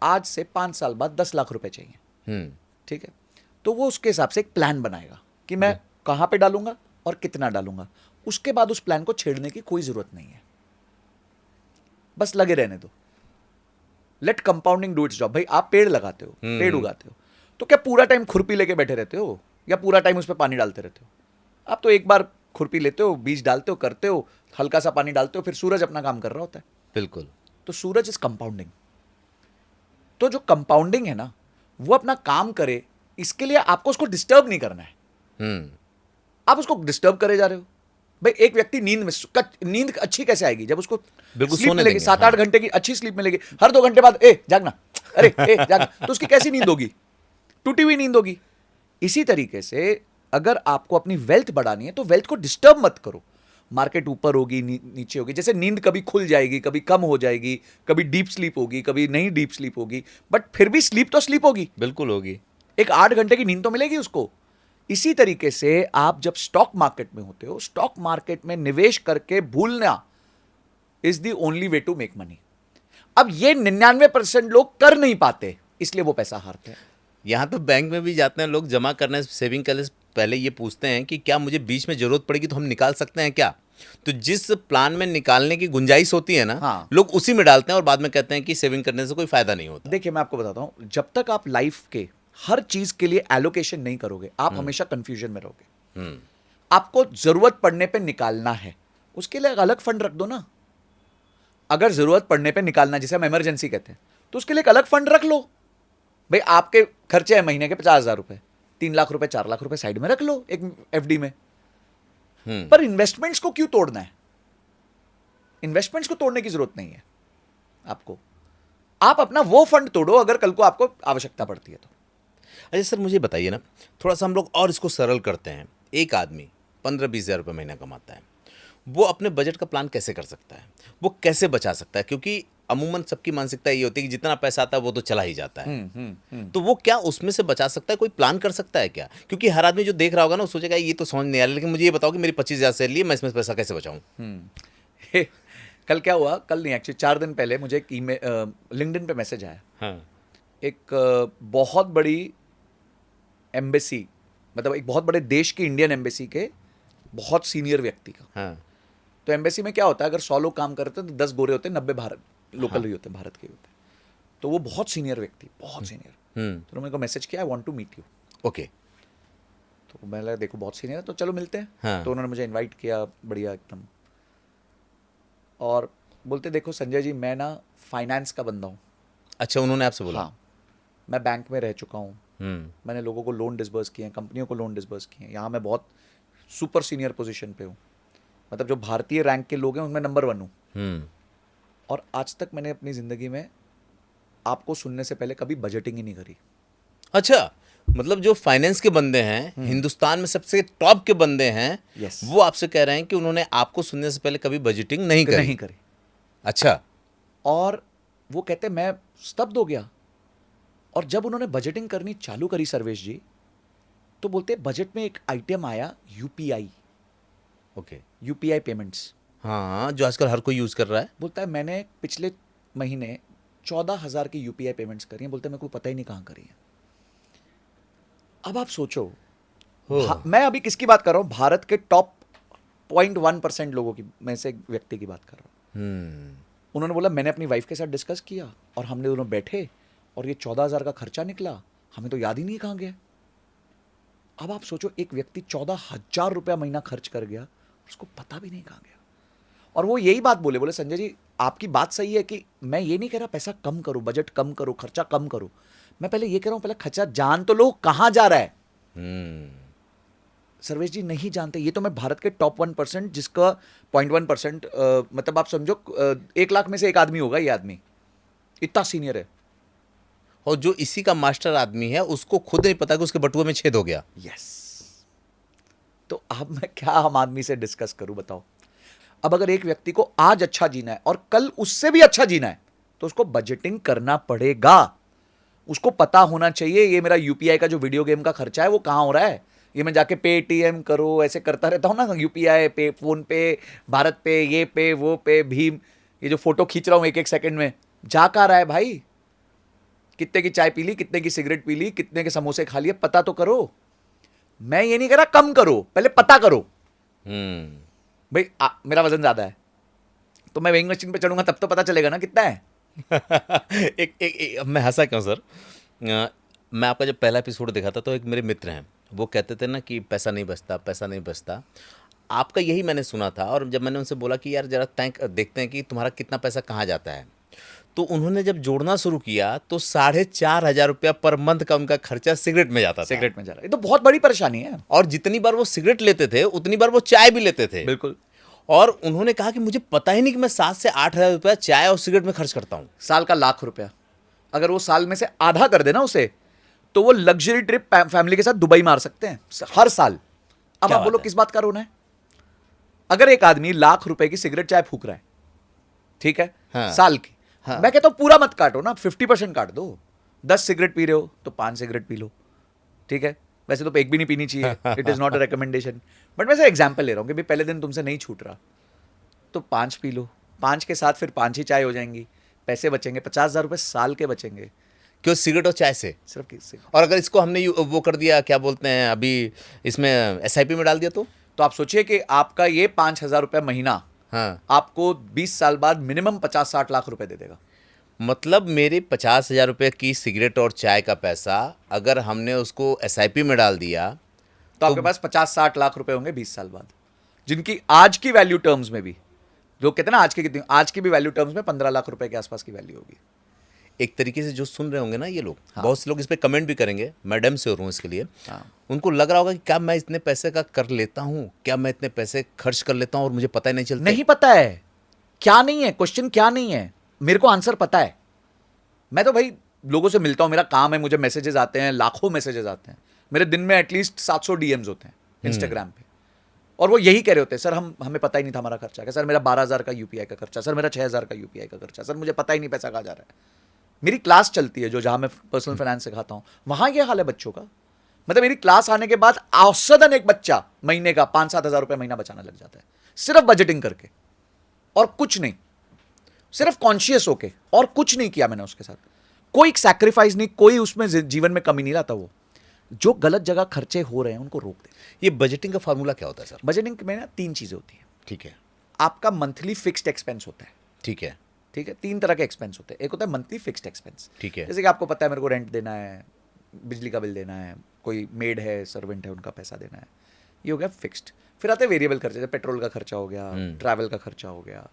आज से 5 साल बाद 10 लाख रुपए चाहिए, ठीक है, तो वो उसके हिसाब से एक प्लान बनाएगा कि मैं कहाँ पे डालूंगा और कितना डालूंगा। उसके बाद उस प्लान को छेड़ने की कोई ज़रूरत नहीं है, बस लगे रहने दो। Let compounding do its job. भाई आप पेड़ लगाते हो, पेड़ उगाते हो, तो क्या पूरा टाइम खुरपी लेके बैठे रहते हो या पूरा टाइम उस पर पानी डालते रहते हो? आप तो एक बार खुरपी लेते हो, बीज डालते हो, करते हो, हल्का सा पानी डालते हो, फिर सूरज अपना काम कर रहा होता है। बिल्कुल। तो सूरज इज कंपाउंडिंग। तो जो कंपाउंडिंग है ना, वो अपना काम करे, इसके लिए आपको उसको डिस्टर्ब नहीं करना है। आप उसको डिस्टर्ब करे जा रहे हो। भाई एक व्यक्ति नींद अच्छी कैसे आएगी जब उसको बिल्कुल स्लीप सोने मिलेगी, देंगे, 7-8 घंटे की अच्छी स्लीप मिलेगी, हर 2 घंटे बाद जागना, अरे जागना, तो उसकी कैसी नींद होगी? टूटी हुई नींद होगी। इसी तरीके से अगर आपको अपनी वेल्थ बढ़ानी है तो वेल्थ को डिस्टर्ब मत करो। मार्केट ऊपर होगी, नीचे होगी, जैसे नींद कभी खुल जाएगी, कभी कम हो जाएगी, कभी डीप स्लीप होगी, कभी नहीं डीप स्लीप होगी, बट फिर भी स्लीप तो स्लीप होगी, बिल्कुल होगी। एक 8 घंटे की नींद तो मिलेगी उसको। इसी तरीके से आप जब स्टॉक मार्केट में होते हो, स्टॉक मार्केट में निवेश करके भूलना is the only way to make money. अब ये 99% लोग कर नहीं पाते, इसलिए वो पैसा हारते हैं। यहाँ तो बैंक में भी जाते हैं लोग जमा करने, सेविंग करने से पहले ये पूछते हैं कि क्या मुझे बीच में जरूरत पड़ेगी तो हम निकाल सकते हैं क्या। तो जिस प्लान में निकालने की गुंजाइश होती है ना, हाँ। लोग उसी में डालते हैं और बाद में कहते हैं कि सेविंग करने से कोई फायदा नहीं होता। देखिए मैं आपको बताता हूं, जब तक आप लाइफ के हर चीज के लिए एलोकेशन नहीं करोगे, आप हमेशा कंफ्यूजन में रहोगे। आपको जरूरत पड़ने पे निकालना है, उसके लिए एक अलग फंड रख दो ना। अगर जरूरत पड़ने पे निकालना, जिसे हम इमरजेंसी कहते हैं, तो उसके लिए एक अलग फंड रख लो। भाई आपके खर्चे हैं महीने के 50,000 रुपए, 3 लाख रुपए 4 लाख रुपए साइड में रख लो एक एफडी में। पर इन्वेस्टमेंट्स को क्यों तोड़ना है? इन्वेस्टमेंट्स को तोड़ने की जरूरत नहीं है आपको। आप अपना वो फंड तोड़ो अगर कल को आपको आवश्यकता पड़ती है तो। अच्छा सर, मुझे बताइए ना, थोड़ा सा हम लोग और इसको सरल करते हैं। एक आदमी 15-20 हज़ार रुपये महीना कमाता है, वो अपने बजट का प्लान कैसे कर सकता है? वो कैसे बचा सकता है? क्योंकि अमूमन सबकी मानसिकता ये होती है कि जितना पैसा आता है वो तो चला ही जाता है। तो वो क्या उसमें से बचा सकता है? कोई प्लान कर सकता है क्या? क्योंकि हर आदमी जो देख रहा होगा ना, वो सोचेगा ये तो समझ नहीं आ रहा, लेकिन मुझे ये बताओ कि मेरी 25,000 सैलरी है, मैं इसमें पैसा कैसे बचाऊं? कल क्या हुआ, कल नहीं एक्चुअली 4 दिन पहले मुझे एक लिंक्डइन पे मैसेज आया। हाँ। एक बहुत बड़ी एम्बेसी, मतलब एक बहुत बड़े देश की इंडियन एम्बेसी के बहुत सीनियर व्यक्ति का। हाँ। तो एम्बेसी में क्या होता है, अगर 100 लोग काम करते हैं तो 10 गोरे होते हैं, 90 भारत लोकल ही होते हैं, भारत के होते हैं। तो वो बहुत सीनियर व्यक्ति, बहुत सीनियर। तो उन्होंने मेरे को मैसेज किया, I want to meet you. Okay. तो मैं लगा देखो बहुत सीनियर है तो चलो मिलते हैं। हाँ। तो उन्होंने मुझे इनवाइट किया, बढ़िया एकदम, और बोलते देखो संजय जी, मैं ना फाइनेंस का बंदा हूँ। अच्छा, उन्होंने आपसे बोला? हाँ, मैं बैंक में रह चुका हूँ, हम्म। मैंने लोगों को लोन डिसबर्स किए हैं, कंपनियों को लोन डिसबर्स किए हैं, यहाँ मैं बहुत सुपर सीनियर पोजीशन पे हूँ, मतलब जो भारतीय रैंक के लोग हैं उनमें नंबर 1 हूँ। और आज तक मैंने अपनी ज़िंदगी में आपको सुनने से पहले कभी बजटिंग ही नहीं करी। अच्छा, मतलब जो फाइनेंस के बंदे हैं, हिंदुस्तान में सबसे टॉप के बंदे हैं, Yes. वो आपसे कह रहे हैं कि उन्होंने आपको सुनने से पहले कभी बजटिंग नहीं करी। नहीं करी। अच्छा। और वो कहते मैं स्तब्ध हो गया। और जब उन्होंने बजटिंग करनी चालू करी सर्वेश जी, तो बोलते बजट में एक आइटम आया, यूपीआई। ओके। UPI payments. हाँ, जो आजकल हर कोई यूज़ कर रहा है। बोलता है मैंने पिछले महीने 14,000 की यूपीआई पेमेंट्स करी हैं, बोलते मेरे को पता ही नहीं कहाँ करी है। अब आप सोचो, मैं अभी किसकी बात कर रहा हूँ? भारत के टॉप 0.1% लोगों की में से एक व्यक्ति की बात कर रहा हूँ। उन्होंने बोला मैंने अपनी वाइफ के साथ डिस्कस किया और हमने दोनों बैठे और ये 14,000 का खर्चा निकला, हमें तो याद ही नहीं कहाँ गया। अब आप सोचो, एक व्यक्ति 14,000 रुपया महीना खर्च कर गया, उसको पता भी नहीं कहाँ गया। और वो यही बात बोले संजय जी आपकी बात सही है कि मैं ये नहीं कह रहा पैसा कम करो, बजट कम करो, खर्चा कम करो, मैं पहले ये कह रहा हूं पहले खर्चा जान तो लो कहां जा रहा है। सर्वेश जी नहीं जानते। ये तो मैं भारत के टॉप 1% जिसका 0.1%, मतलब आप समझो 1 लाख में से एक आदमी होगा, ये आदमी इतना सीनियर है। और जो इसी का मास्टर आदमी है उसको खुद नहीं पता कि उसके बटुए में छेद हो गया। यस। तो अब मैं क्या हम आदमी से डिस्कस करूं बताओ। अब अगर एक व्यक्ति को आज अच्छा जीना है और कल उससे भी अच्छा जीना है तो उसको बजटिंग करना पड़ेगा। उसको पता होना चाहिए ये मेरा यूपीआई का जो वीडियो गेम का खर्चा है वो कहां हो रहा है। ये मैं जाके पेटीएम करो ऐसे करता रहता हूं ना, यूपीआई पे, फोन पे, भारत पे, ये पे, वो पे, भीम, ये जो फोटो खींच रहा हूं एक सेकंड में, जा कहां रहा है भाई? कितने की चाय पी ली, कितने की सिगरेट पी ली, कितने के समोसे खा लिए, पता तो करो। मैं ये नहीं कह रहा कम करो, पहले पता करो। भाई मेरा वजन ज्यादा है तो मैं वेइंग मशीन पे चढ़ूंगा तब तो पता चलेगा ना कितना है। मैं हंसा क्यों सर? मैं आपका जब पहला एपिसोड देखा था तो एक मेरे मित्र हैं, वो कहते थे ना कि पैसा नहीं बचता, पैसा नहीं बचता। आपका यही मैंने सुना था और जब मैंने उनसे बोला कि यार जरा देखते हैं कि तुम्हारा कितना पैसा कहाँ जाता है, तो उन्होंने जब जोड़ना शुरू किया तो 4,500 रुपया पर मंथ का उनका खर्चा सिगरेट में जाता था। सिगरेट में जा रहा है, ये तो बहुत बड़ी परेशानी है। और जितनी बार वो सिगरेट लेते थे उतनी बार वो चाय भी लेते थे। बिल्कुल। और उन्होंने कहा कि मुझे पता ही नहीं कि मैं 7 से 8 हज़ार रुपया चाय और सिगरेट में खर्च करता हूँ। साल का ₹1,00,000, अगर वो साल में से आधा कर देना उसे, तो वो लग्जरी ट्रिप फैमिली के साथ दुबई मार सकते हैं हर साल। अब क्या आप बोलो बात है? किस बात का रोना है? अगर एक आदमी ₹1,00,000 की सिगरेट चाय फूक रहा है, ठीक है, हाँ। साल की, हाँ। मैं कहता हूं पूरा मत काटो ना, 50% काट दो। 10 सिगरेट पी रहे हो तो 5 सिगरेट पी लो, ठीक है। वैसे तो एक भी नहीं पीनी चाहिए, it is not a recommendation, but मैं एग्जाम्पल ले रहा हूं कि भाई पहले दिन तुमसे नहीं छूट रहा तो 5 पी लो, 5 के साथ फिर 5 ही चाय हो जाएंगी, पैसे बचेंगे, 50,000 रुपए साल के बचेंगे क्यों? सिगरेट और चाय से। सिर्फ किससे। और अगर इसको हमने वो कर दिया, क्या बोलते हैं, अभी इसमें एसआईपी में डाल दिया तो आप सोचिए कि आपका ये 5,000 रुपए महीना हाँ, आपको 20 साल बाद मिनिमम 50-60 लाख रुपए दे देगा। मतलब मेरे 50,000 रुपये की सिगरेट और चाय का पैसा अगर हमने उसको एसआईपी में डाल दिया तो आपके पास 50-60 लाख रुपए होंगे 20 साल बाद, जिनकी आज की वैल्यू टर्म्स में भी, जो कहते हैं ना आज की कितनी, आज की भी वैल्यू टर्म्स में 15 लाख रुपए के आसपास की वैल्यू होगी। एक तरीके से जो सुन रहे होंगे ना ये लोग, बहुत से लोग इस पे कमेंट भी करेंगे, मैडम से हूँ इसके लिए, उनको लग रहा होगा कि क्या मैं इतने पैसे का कर लेता हूँ, क्या मैं इतने पैसे खर्च कर लेता हूँ और मुझे पता ही नहीं चलता। नहीं पता है, क्या नहीं है, क्वेश्चन क्या नहीं है, मेरे को आंसर पता है। मैं तो भाई लोगों से मिलता हूं, मेरा काम है, मुझे मैसेजेस आते हैं, लाखों मैसेजेस आते हैं, मेरे दिन में एटलीस्ट 700 डीएम्स होते हैं इंस्टाग्राम पे, और वो यही कह रहे होते हैं, सर हमें पता ही नहीं था हमारा खर्चा, सर मेरा 12,000 का यूपीआई का खर्चा, सर मेरा 6,000 का यूपीआई का खर्चा, सर मुझे पता ही नहीं पैसा कहाँ जा रहा है। मेरी क्लास चलती है जो जहां मैं पर्सनल फाइनेंस सिखाता हूं, वहां ये हाल है बच्चों का। मतलब मेरी क्लास आने के बाद औसतन एक बच्चा महीने का 5-7 हज़ार रुपए महीना बचाने लग जाता है, सिर्फ बजटिंग करके, और कुछ नहीं, सिर्फ कॉन्शियस होके, और कुछ नहीं किया मैंने उसके साथ, कोई सैक्रिफाइस नहीं, कोई उसमें जीवन में कमी नहीं लाता। वो जो गलत जगह खर्चे हो रहे हैं उनको रोक दे। ये बजटिंग का फार्मूला क्या होता है सर? बजटिंग में ना 3 चीजें होती हैं। ठीक है, आपका मंथली फिक्स्ड एक्सपेंस होता है, ठीक है, ठीक है। 3 तरह के एक्सपेंस होते हैं, एक होता है मंथली फिक्स्ड एक्सपेंस, ठीक है, जैसे कि आपको पता है मेरे को रेंट देना है, बिजली का बिल देना है, कोई मेड है, सर्वेंट है, उनका पैसा देना है, ये हो गया फिक्स्ड। फिर आते हैं वेरिएबल खर्चे, जैसे पेट्रोल का खर्चा हो गया, ट्रैवल का खर्चा हो गया,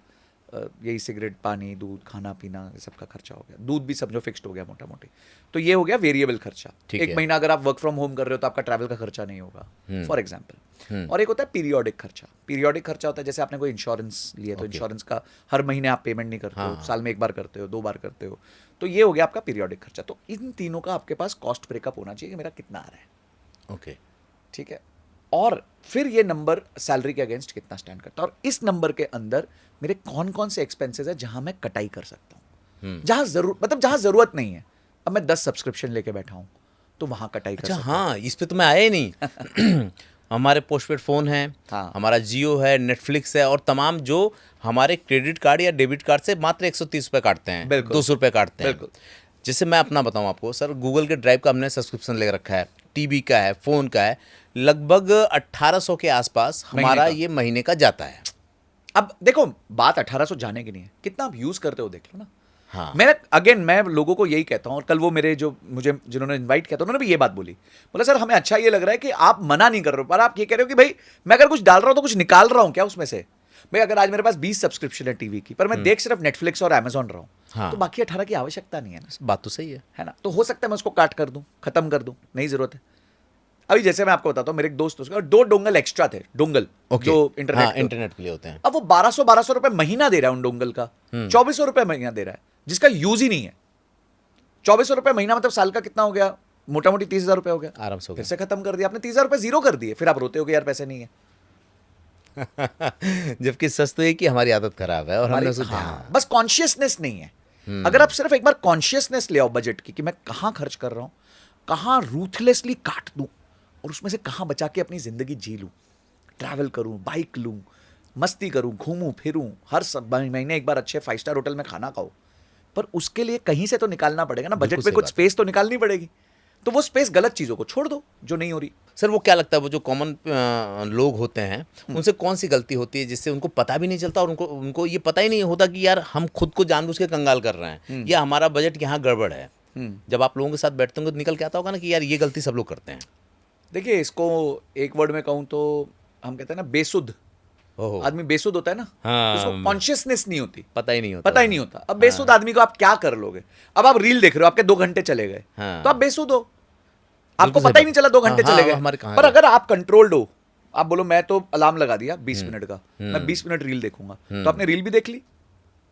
यही सिगरेट, पानी, दूध, खाना पीना, ये सब का खर्चा हो गया, दूध भी समझो फिक्स्ड हो गया मोटा मोटी, तो ये हो गया वेरिएबल खर्चा। ठीक एक है। महीना अगर आप वर्क फ्रॉम होम कर रहे हो तो आपका ट्रैवल का खर्चा नहीं होगा, फॉर एग्जाम्पल। और एक होता है पीरियोडिक खर्चा। पीरियोडिक खर्चा होता है जैसे आपने कोई इंश्योरेंस लिया तो इंश्योरेंस का हर महीने आप पेमेंट नहीं करते हो, साल में 1 बार करते हो, 2 बार करते हो, तो ये हो गया आपका पीरियोडिक खर्चा। तो इन तीनों का आपके पास कॉस्ट ब्रेकअप होना चाहिए कि मेरा कितना आ रहा है, ओके, ठीक है। और फिर ये नंबर सैलरी के अगेंस्ट कितना स्टैंड करता है, और इस नंबर के अंदर मेरे कौन कौन से एक्सपेंसेस है जहां मैं कटाई कर सकता हूं, जहां जरूरत नहीं है। अब मैं 10 सब्सक्रिप्शन लेके बैठा हूं तो वहां कटाई कर अच्छा, सकता हूं। हाँ, इस पे तो मैं आया ही नहीं। हमारे पोस्टपेड फ़ोन है, हाँ। हमारा जियो है, नेटफ्लिक्स है, और तमाम जो हमारे क्रेडिट कार्ड या डेबिट कार्ड से मात्र 130 रुपये काटते हैं, बिल्कुल। 200 रुपये काटते हैं। बिल्कुल। जैसे मैं अपना बताऊं आपको सर, गूगल के ड्राइव का हमने सब्सक्रिप्शन ले रखा है, टीवी का है, फ़ोन का है, लगभग 1800 के आसपास हमारा ये महीने का जाता है। अब देखो बात 1800 जाने की नहीं है, कितना आप यूज करते हो देख लो ना। हाँ, मैं लोगों को यही कहता हूं, और कल वो मेरे जो मुझे जिन्होंने इनवाइट किया था उन्होंने भी ये बात बोली, बोला सर हमें अच्छा ये लग रहा है कि आप मना नहीं कर रहे हो, पर आप ये कह रहे हो कि भाई मैं अगर कुछ डाल रहा हूं तो कुछ निकाल रहा हूं क्या उसमें से। भाई अगर आज मेरे पास 20 सब्सक्रिप्शन है टीवी की, पर मैं देख सिर्फ नेटफ्लिक्स और अमेजॉन रहा हूं, हाँ। तो बाकी 18 की आवश्यकता नहीं है ना, बात तो सही है। ना। तो हो सकता है मैं उसको काट कर दूं, खत्म कर दूं, नहीं जरूरत है। अभी जैसे मैं आपको बताता हूं, मेरे एक दोस्त, उसका 2 डोंगल एक्स्ट्रा थे, डोंगल जो इंटरनेट, हाँ, इंटरनेट के लिए होते हैं। अब वो 1200 रुपए महीना दे रहा है उन डोंगल का, 2400 रुपए महीना दे रहा है, जिसका यूज ही नहीं है। 2400 रुपए महीना मतलब साल का कितना हो गया, मोटा मोटी 30,000 रुपए हो गया, आराम से हो फिर से खत्म कर दिया आपने, 30,000 रुपए जीरो कर दिए, फिर आप रोते हो कि यार पैसे नहीं है। गया। जबकि सच तो ये कि हमारी आदत खराब है और हमने उसको बस कॉन्शियसनेस नहीं है। अगर आप सिर्फ एक बार कॉन्शियसनेस ले आओ बजट की, कि मैं कहां खर्च कर रहा हूं, कहां रूथलेसली काट दूं, और उसमें से कहां बचा के अपनी जिंदगी जी लूं, ट्रैवल करूं, बाइक लूं, मस्ती करूं, घूमूं फिरूं, हर महीने एक बार अच्छे 5 स्टार होटल में खाना खाओ, पर उसके लिए कहीं से तो निकालना पड़ेगा ना, बजट में कुछ स्पेस तो निकालनी पड़ेगी। तो वो स्पेस गलत चीजों को छोड़ दो जो नहीं हो रही। सर वो क्या लगता है, वो जो कॉमन लोग होते हैं उनसे कौन सी गलती होती है जिससे उनको पता भी नहीं चलता, और उनको ये पता ही नहीं होता कि यार हम खुद को जानबूझ के कंगाल कर रहे हैं, या हमारा बजट यहाँ गड़बड़ है। जब आप लोगों के साथ बैठते होंगे तो निकल के आता होगा ना कि यार ये गलती सब लोग करते हैं। देखिए इसको एक वर्ड में कहूं तो हम कहते हैं ना बेसुध ओहो। आदमी बेसुध होता है ना, हाँ। उसको कॉन्शियसनेस नहीं होती, पता ही नहीं होता। पता ही नहीं होता। अब बेसुध आदमी को आप क्या कर लोगे? अब आप रील देख रहे हो, आपके 2 घंटे चले गए, हाँ। तो आप बेसुध हो, आपको बिल्कुल सही पता ही नहीं बात। चला 2 घंटे हाँ, चले हाँ, गए। हमारे कहाँ पर गए? अगर आप कंट्रोल्ड हो, आप बोलो मैं तो अलार्म लगा दिया 20 मिनट का, मैं 20 मिनट रील देखूंगा, तो आपने रील भी देख ली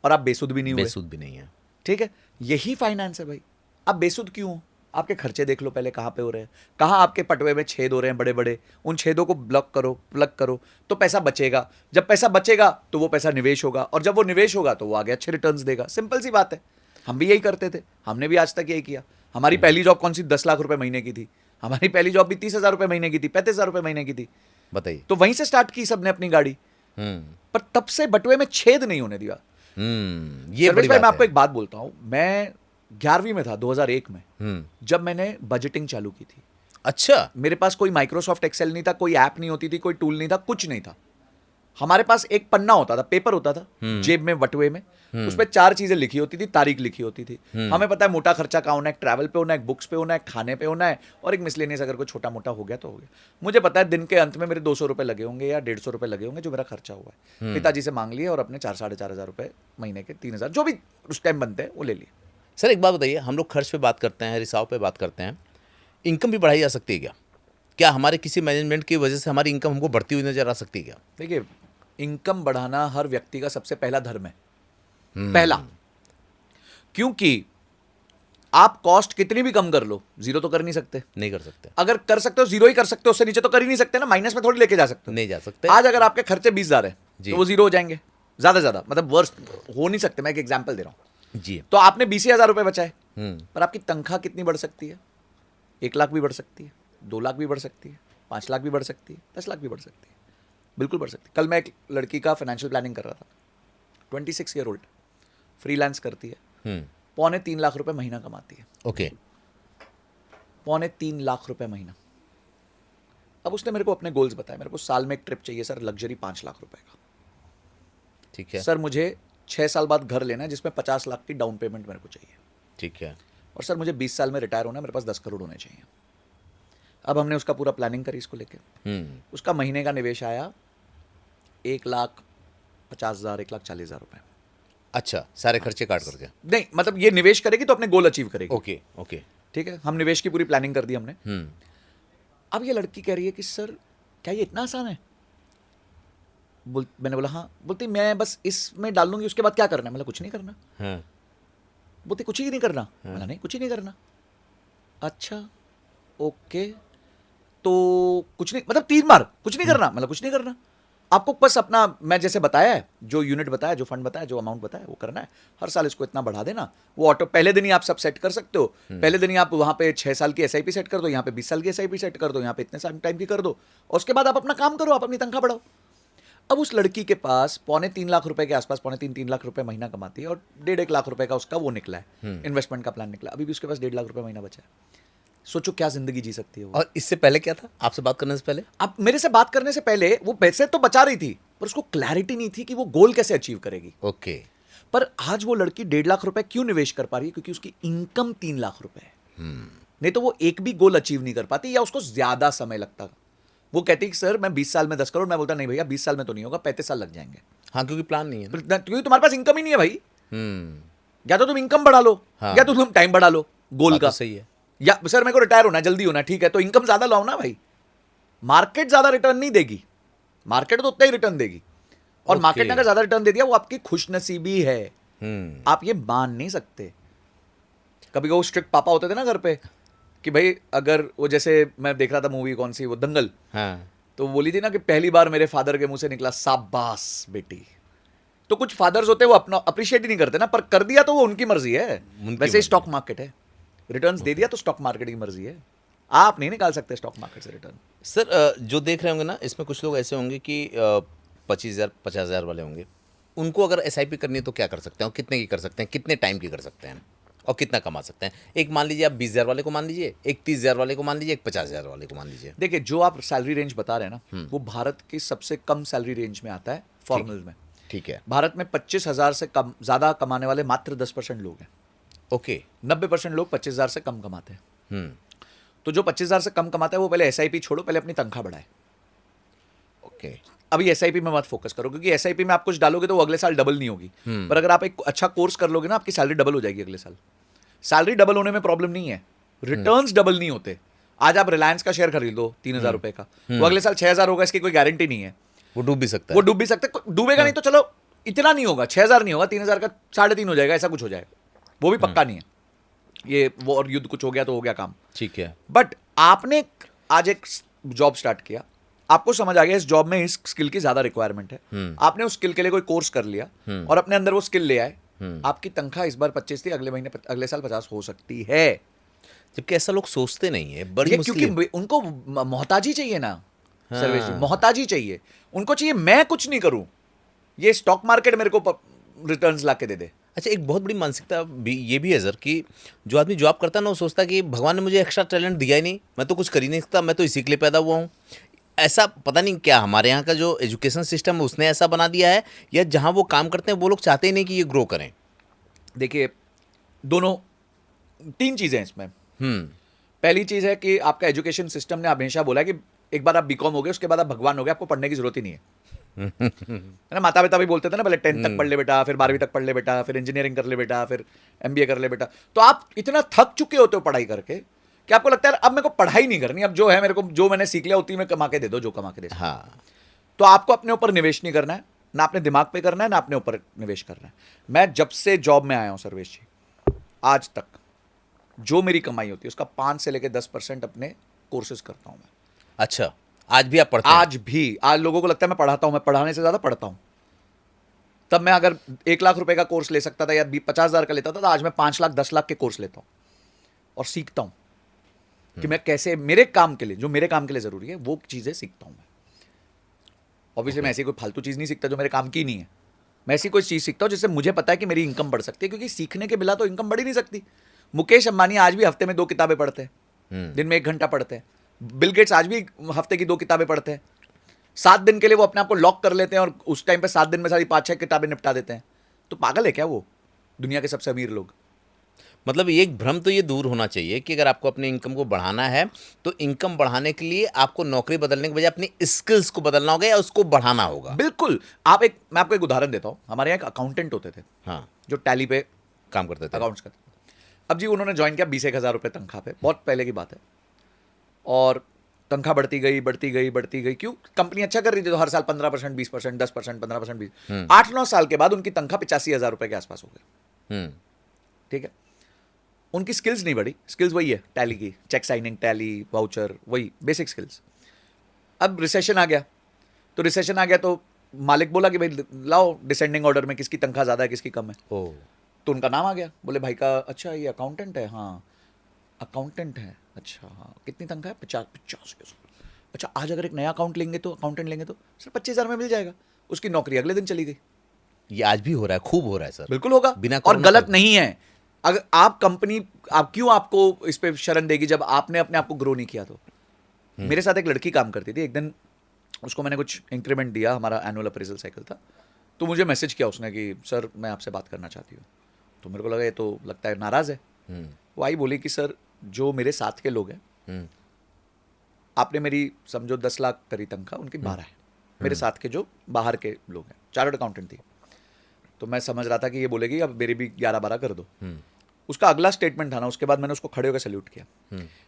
और आप बेसुध भी नहीं हुए। बेसुध भी नहीं है। ठीक है, यही फाइनेंस है भाई। आप बेसुध क्यों हो? आपके खर्चे देख लो पहले, कहाँ पे हो रहे हैं, कहाँ आपके पटवे में छेद हो रहे हैं बड़े बड़े, उन छेदों को ब्लॉक करो, प्लग करो, तो पैसा बचेगा। जब पैसा बचेगा तो वो पैसा निवेश होगा, और जब वो निवेश होगा तो वो आगे अच्छे रिटर्न्स देगा। सिंपल सी बात है। हम भी यही करते थे, हमने भी आज तक यही किया। हमारी पहली जॉब कौन सी 10 लाख रुपए महीने की थी? हमारी पहली जॉब भी 30,000 रुपए महीने की थी, 35,000 रुपए महीने की थी। बताइए। तो वहीं से स्टार्ट की सबने अपनी गाड़ी, हम्म। पर तब से बटुए में छेद नहीं होने दिया। ये सर्वेश बड़ी भाई, मैं बात आपको है। एक बात बोलता हूं, मैं 11वीं में था 2001 में, जब मैंने बजटिंग चालू की थी। अच्छा। मेरे पास कोई माइक्रोसॉफ्ट एक्सेल नहीं था, कोई ऐप नहीं होती थी, कोई टूल नहीं था, कुछ नहीं था। हमारे पास एक पन्ना होता था, पेपर होता था जेब में, बटुए में, उस पर 4 चीजें लिखी होती थी, तारीख लिखी होती थी। हमें पता है मोटा खर्चा कहाँ होना है, ट्रैवल पे होना है, बुक्स पे होना है, खाने पे होना है, और एक मिसलेनियस अगर कोई छोटा मोटा हो गया तो हो गया। मुझे पता है दिन के अंत में मेरे 200 रुपए लगे होंगे या 150 रुपए लगे होंगे, जो मेरा खर्चा हुआ है। पिताजी से मांग लिए और अपने 4-4,500 रुपए महीने के 3,000 जो भी उस टाइम बनते हैं वो ले लिए। सर एक बात बताइए, हम लोग खर्च पे बात करते हैं, रिसाव पे बात करते हैं, इनकम भी बढ़ाई जा सकती है क्या? क्या हमारे किसी मैनेजमेंट की वजह से हमारी इनकम हमको बढ़ती हुई नजर आ सकती है क्या? देखिए, इनकम बढ़ाना हर व्यक्ति का सबसे पहला धर्म है। पहला, क्योंकि आप कॉस्ट कितनी भी कम कर लो, जीरो तो कर नहीं सकते। नहीं कर सकते। अगर कर सकते हो जीरो ही कर सकते हो, उससे नीचे तो कर ही नहीं सकते ना, माइनस में थोड़ी लेके जा सकते हो। नहीं जा सकते। आज अगर आपके खर्चे 20,000 है जी। तो वो जीरो हो जाएंगे, ज्यादा ज्यादा, मतलब वर्स्ट हो नहीं सकते। मैं एक एग्जांपल दे रहा हूं। जी। तो आपने 20,000 रुपए बचाए, हम्म। पर आपकी तनख्वाह कितनी बढ़ सकती है? 1 लाख भी बढ़ सकती है, 2 लाख भी बढ़ सकती है, 5 लाख भी बढ़ सकती है, 10 लाख भी बढ़ सकती है, बिल्कुल बढ़ सकती है। कल मैं एक लड़की का फाइनेंशियल प्लानिंग कर रहा था, 26 ईयर ओल्ड, फ्रीलांस करती है, 2.25 लाख रुपए महीना कमाती है। ओके। 2.25 लाख रुपए महीना। अब उसने मेरे को अपने गोल्स बताए, मेरे को साल में एक ट्रिप चाहिए सर, लग्जरी 5 लाख रुपए का। ठीक है। सर मुझे 6 साल बाद घर लेना है जिसमें 50 लाख की डाउन पेमेंट मेरे को चाहिए। ठीक है। और सर मुझे 20 साल में रिटायर होना है, मेरे पास 10 करोड़ होने चाहिए। अब हमने उसका पूरा प्लानिंग करी इसको लेके। उसका महीने का निवेश आया 1,50,000, 1,40,000 रुपए। अच्छा, सारे खर्चे काट करके। नहीं, मतलब ये निवेश करेगी तो अपने गोल अचीव करेगी। Okay okay. ठीक है, हम निवेश की पूरी प्लानिंग कर दी हमने। अब ये लड़की कह रही है कि सर क्या ये इतना आसान है? मैंने बोला हाँ। बोलती मैं बस इसमें डाल लूंगी, उसके बाद क्या करना है? मतलब कुछ नहीं करना। हाँ। बोलती कुछ ही नहीं करना। बोला नहीं, कुछ ही नहीं करना। अच्छा ओके, तो कुछ नहीं मतलब 3 बार कुछ नहीं करना, मतलब कुछ नहीं करना। आपको बस अपना, मैं जैसे बताया है, जो यूनिट बताया, जो फंड बताया, जो अमाउंट बताया, वो करना है। हर साल इसको इतना बढ़ा देना, वो ऑटो पहले दिन ही आप सब सेट कर सकते हो। पहले दिन ही आप वहाँ पे 6 साल की SIP सेट कर दो, यहाँ पे 20 साल की SIP सेट कर दो, यहाँ पे इतने साल टाइम की कर दो, और उसके बाद आप अपना काम करो, आप अपनी तनख्वाह बढ़ाओ। अब उस लड़की के पास 2.25 लाख रुपए के आसपास, 2.25-3 लाख रुपए महीना कमाती है, और 1.5 लाख रुपए का उसका वो निकला है, इन्वेस्टमेंट का प्लान निकला। अभी भी उसके पास 1.5 लाख रुपए महीना बचा है। सोचो क्या जिंदगी जी सकती है वो। और इससे पहले क्या था, आपसे बात करने से पहले? अब मेरे से बात करने से पहले वो पैसे तो बचा रही थी, पर उसको क्लैरिटी नहीं थी कि वो गोल कैसे अचीव करेगी। ओके। पर आज वो लड़की 1.5 लाख रुपए क्यों निवेश कर पा रही है? क्योंकि उसकी इनकम 3 लाख रुपए है। नहीं तो वो एक भी गोल अचीव नहीं कर पाती, या उसको ज्यादा समय लगता। वो कहती कि सर मैं 20 साल में 10 करोड़, मैं बोलता नहीं भैया 20 साल में तो नहीं होगा, 35 साल लग जाएंगे। हाँ, क्योंकि प्लान नहीं है ना। क्योंकि तुम्हारे पास इनकम ही नहीं है भाई। हम्म। या तो तुम इनकम बढ़ा लो, हाँ। या तो तुम टाइम बढ़ा लो गोल बात का। तो सही है। या सर मेरे को रिटायर होना है, जल्दी होना है, ठीक है, तो इनकम ज्यादा लाओ ना भाई। मार्केट ज्यादा रिटर्न नहीं देगी, मार्केट तो उतना ही रिटर्न देगी। और ओके। मार्केट ने अगर ज्यादा रिटर्न दे दिया, वो आपकी खुशनसीबी है, आप ये मान नहीं सकते। कभी वो स्ट्रिक्ट पापा होते थे ना घर पे, कि भाई अगर वो, जैसे मैं देख रहा था मूवी कौन सी, वो दंगल, हाँ। तो वो बोली थी ना कि पहली बार मेरे फादर के मुंह से निकला शाबाश बेटी। तो कुछ फादर्स होते हैं वो अपना अप्रिशिएट ही नहीं करते ना, पर कर दिया तो वो उनकी मर्जी है। उनकी वैसे मर्जी। स्टॉक मार्केट है, रिटर्न्स दे दिया तो स्टॉक मार्केट की मर्जी है, आप नहीं निकाल सकते स्टॉक मार्केट से रिटर्न। सर जो देख रहे होंगे ना, इसमें कुछ लोग ऐसे होंगे कि 25,000 50,000 वाले होंगे, उनको अगर SIP करनी है तो क्या कर सकते हैं, और कितने की कर सकते हैं, कितने टाइम की कर सकते हैं, और कितना कमा सकते हैं? एक मान लीजिए आप 20,000 वाले को मान लीजिए, एक 30,000 वाले को मान लीजिए, एक 50,000 वाले को मान लीजिए। देखिए, जो आप सैलरी रेंज बता रहे हैं ना, वो भारत की सबसे कम सैलरी रेंज में आता है, फॉर्मल में। ठीक है। भारत में 25,000 से कम ज्यादा कमाने वाले मात्र 10% लोग हैं। ओके। 90% लोग 25,000 से कम कमाते हैं। हम्म। तो जो 25,000 से कम कमाता है वो पहले SIP छोड़ो, पहले अपनी तनख्वाह बढ़ाए। ओके। अभी एसआईपी में मत फोकस करो, क्योंकि एसआईपी में आप कुछ डालोगे तो वो अगले साल डबल नहीं होगी। पर अगर आप एक अच्छा कोर्स कर लोगे ना, आपकी सैलरी डबल हो जाएगी अगले साल। सैलरी डबल होने में प्रॉब्लम नहीं है, रिटर्न्स डबल नहीं होते। आज आप रिलायंस का शेयर खरीद लो 3,000 रुपए का, वो अगले साल 6,000 होगा, इसकी कोई गारंटी नहीं है। वो डूब भी सकता वो है। डूब भी सकता है, डूबेगा नहीं तो चलो इतना नहीं होगा, 6,000 नहीं होगा, 3,000 का 3.5 हो जाएगा, ऐसा कुछ हो जाएगा, वो भी पक्का नहीं है। ये वो और युद्ध कुछ हो गया तो हो गया काम। ठीक है। बट आपने आज एक जॉब स्टार्ट किया, आपको समझ आ गया इस जॉब में इस स्किल की ज्यादा रिक्वायरमेंट है, आपने उस स्किल के लिए कोई कोर्स कर लिया और अपने अंदर वो स्किल ले आए, आपकी तनख्वाह इस बार 25 थी, अगले महीने अगले साल 50 हो सकती है। जबकि ऐसा लोग सोचते नहीं है, बड़ी ये मुश्किल है। क्योंकि उनको मोहताजी चाहिए ना सर्वेश जी, मोहताजी चाहिए उनको, चाहिए मैं कुछ नहीं करूं, ये स्टॉक मार्केट मेरे को रिटर्न्स ला के दे दे। अच्छा, एक बहुत बड़ी मानसिकता भी ये भी है सर कि जो आदमी जॉब करता है ना, वो सोचता है कि भगवान ने मुझे एक्स्ट्रा टैलेंट दिया ही नहीं, मैं तो कुछ कर ही नहीं सकता, मैं तो इसी के लिए पैदा हुआ हूँ। ऐसा पता नहीं क्या हमारे यहाँ का जो एजुकेशन सिस्टम है उसने ऐसा बना दिया है, या जहाँ वो काम करते हैं वो लोग चाहते ही नहीं कि ये ग्रो करें। देखिए, दोनों 3 चीजें हैं इसमें। हम्म। पहली चीज है कि आपका एजुकेशन सिस्टम ने हमेशा बोला है कि एक बार आप बीकॉम हो गए उसके बाद आप भगवान हो गए, आपको पढ़ने की जरूरत ही नहीं है। है ना, माता पिता भी बोलते थे ना, पहले 10th तक पढ़ ले बेटा, फिर 12वीं तक पढ़ ले बेटा, फिर इंजीनियरिंग कर ले बेटा, फिर एमबीए कर ले बेटा। तो आप इतना थक चुके होते हो पढ़ाई करके कि आपको लगता है अब मेरे को पढ़ाई नहीं करनी, अब जो है मेरे को, जो मैंने सीख लिया उतनी में कमा के दे दो, जो कमा के दे सकते। हाँ। तो आपको अपने ऊपर निवेश नहीं करना है, ना अपने दिमाग पे करना है, ना अपने ऊपर निवेश करना है। मैं जब से जॉब में आया हूं सर्वेश जी, आज तक जो मेरी कमाई होती है उसका 5 से लेकर 10% अपने कोर्सेज करता हूं मैं। अच्छा, आज भी आप पढ़ते हैं? आज भी, आज लोगों को लगता है मैं पढ़ाता हूं, मैं पढ़ाने से ज्यादा पढ़ता हूं। तब मैं अगर 1 लाख रुपए का कोर्स ले सकता था या 50,000 का लेता था, तो आज मैं 5 लाख 10 लाख के कोर्स लेता हूं और सीखता हूं कि मैं कैसे मेरे काम के लिए, जो मेरे काम के लिए जरूरी है वो चीजें सीखता हूं मैं। ऑब्वियसली मैं ऐसी कोई फालतू चीज नहीं सीखता जो मेरे काम की नहीं है, मैं ऐसी कोई चीज सीखता हूं जिससे मुझे पता है कि मेरी इनकम बढ़ सकती है, क्योंकि सीखने के बिना तो इनकम बढ़ ही नहीं सकती। मुकेश अंबानी आज भी हफ्ते में 2 किताबें पढ़ते हैं, दिन में 1 घंटा पढ़ते हैं। बिल गेट्स आज भी हफ्ते की 2 किताबें पढ़ते हैं। 7 दिन के लिए वो अपने आप को लॉक कर लेते हैं और उस टाइम पे 7 दिन में सारी 5-6 किताबें निपटा देते हैं। तो पागल है क्या वो दुनिया के सबसे अमीर लोग? मतलब एक भ्रम तो ये दूर होना चाहिए कि अगर आपको अपने इनकम को बढ़ाना है तो इनकम बढ़ाने के लिए आपको नौकरी बदलने के बजाय अपनी स्किल्स को बदलना होगा या उसको बढ़ाना होगा। बिल्कुल। मैं आपको एक उदाहरण देता हूं। हमारे यहाँ एक अकाउंटेंट होते थे, हाँ, जो टैली पे काम करते थे, अकाउंट्स करते थे। अब जी उन्होंने ज्वाइन किया 20,000 रुपये तनख्वाह पे, बहुत पहले की बात है। और तनख्वाह बढ़ती गई बढ़ती गई बढ़ती गई, क्यों? कंपनी अच्छा कर रही थी, तो हर साल 15%, 20%, 10%, 15%, 20%। 8-9 साल के बाद उनकी तनख्वाह 85,000 रुपये के आसपास हो गई। ठीक है, उनकी स्किल्स नहीं बढ़ी, स्किल्स वही है टैली की, चेक साइनिंग, टैली, वाउचर, वही बेसिक स्किल्स। अब रिसेशन आ गया, तो मालिक बोला कि भाई लाओ डिसेंडिंग ऑर्डर में किसकी तनख्वाह ज़्यादा है, किसकी कम है। तो उनका नाम आ गया, बोले भाई का, अच्छा ये अकाउंटेंट है, हाँ अकाउंटेंट है, अच्छा हाँ कितनी तनख्वाह है? 50,000। अच्छा, आज अगर एक नया अकाउंटेंट लेंगे तो सर 25,000 में मिल जाएगा। उसकी नौकरी अगले दिन चली गई। ये आज भी हो रहा है, खूब हो रहा है सर। बिल्कुल होगा, बिना और कोरोना गलत के। नहीं है। अगर आप कंपनी, आप क्यों आपको इस पे शरण देगी जब आपने अपने आप को ग्रो नहीं किया? तो मेरे साथ एक लड़की काम करती थी, एक दिन उसको मैंने कुछ इंक्रीमेंट दिया, हमारा एनुअल अप्रेजल साइकिल था, तो मुझे मैसेज किया उसने कि सर मैं आपसे बात करना चाहती हूँ। तो मेरे को लगा ये तो लगता है नाराज़ है। वो आई, बोली कि सर जो मेरे साथ के लोग हैं, आपने मेरी समझो 10 लाख करी तनख्वाह, उनकी 12 है। मेरे साथ के जो बाहर के लोग हैं, चार्टर्ड अकाउंटेंट थी, तो मैं समझ रहा था कि ये बोलेगी अब मेरी भी 11-12 कर दो। उसका अगला स्टेटमेंट था ना, उसके बाद मैंने उसको खड़े होकर सैल्यूट किया।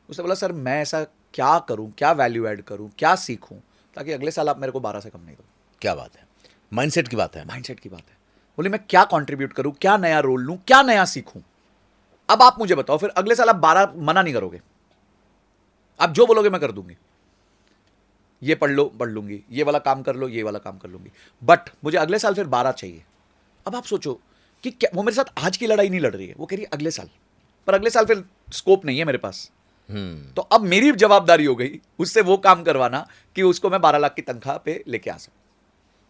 उसने बोला सर मैं ऐसा क्या करूं, क्या वैल्यू ऐड करूं, क्या सीखूं ताकि अगले साल आप मेरे को 12 से कम नहीं दो। क्या बात है, माइंडसेट की बात है। माइंडसेट की बात है। बोले मैं क्या कंट्रीब्यूट करूं, क्या नया रोल लूं, क्या नया सीखूं। अब आप मुझे बताओ, फिर अगले साल आप 12 मना नहीं करोगे, आप जो बोलोगे मैं कर दूंगी। ये पढ़ लो, पढ़ लूंगी, ये वाला काम कर लो, ये वाला काम कर लूंगी, बट मुझे अगले साल फिर 12 चाहिए। अब आप सोचो कि क्या वो मेरे साथ आज की लड़ाई नहीं लड़ रही है, वो कह रही है अगले साल, पर अगले साल फिर स्कोप नहीं है मेरे पास। तो अब मेरी जवाबदारी हो गई उससे वो काम करवाना कि उसको मैं 12 लाख की तनख्वाह पे लेके आ सकूं।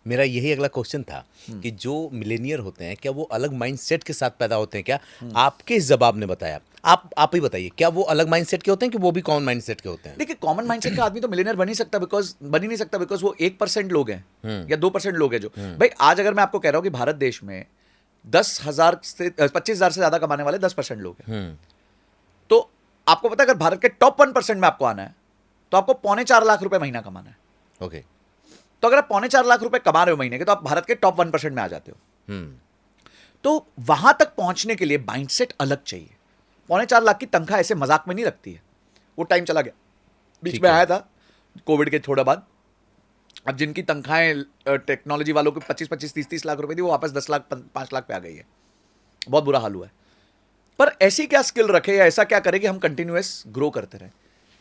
मेरा यही अगला क्वेश्चन था कि जो मिलेनियर होते हैं क्या वो अलग माइंडसेट के साथ पैदा होते हैं क्या? आपके इस जवाब ने बताया, आप ही बताइए, क्या वो अलग माइंडसेट के होते हैं कि वो भी कॉमन माइंडसेट के होते हैं? देखिए, कॉमन माइंडसेट का आदमी तो मिलियनर बन ही नहीं सकता बिकॉज वो 1% लोग हैं या 2% लोग हैं जो भाई, आज अगर मैं आपको कह रहा हूं कि भारत देश में 10,000 से 25,000 से ज्यादा कमाने वाले 10% लोग हैं, तो आपको पता है अगर भारत के टॉप 1% में आपको आना है तो आपको 3.25 लाख रुपए महीना कमाना है। ओके। तो अगर आप 4.25 लाख रुपए कमा रहे हो महीने के, तो आप भारत के टॉप 1% में आ जाते हो। तो वहां तक पहुंचने के लिए माइंडसेट अलग चाहिए। 4.25 लाख की तनख्वाह ऐसे मजाक में नहीं लगती है। वो टाइम चला गया, बीच ठीक में है। आया था कोविड के थोड़ा बाद। अब जिनकी तनख्वाहें टेक्नोलॉजी वालों की 25-25, 30-30 लाख रुपए थी, वो वापस 10 लाख 5 लाख पे आ गई है। बहुत बुरा हाल हुआ है। पर ऐसी क्या स्किल रखे या ऐसा क्या करें कि हम कंटिन्यूअस ग्रो करते रहें,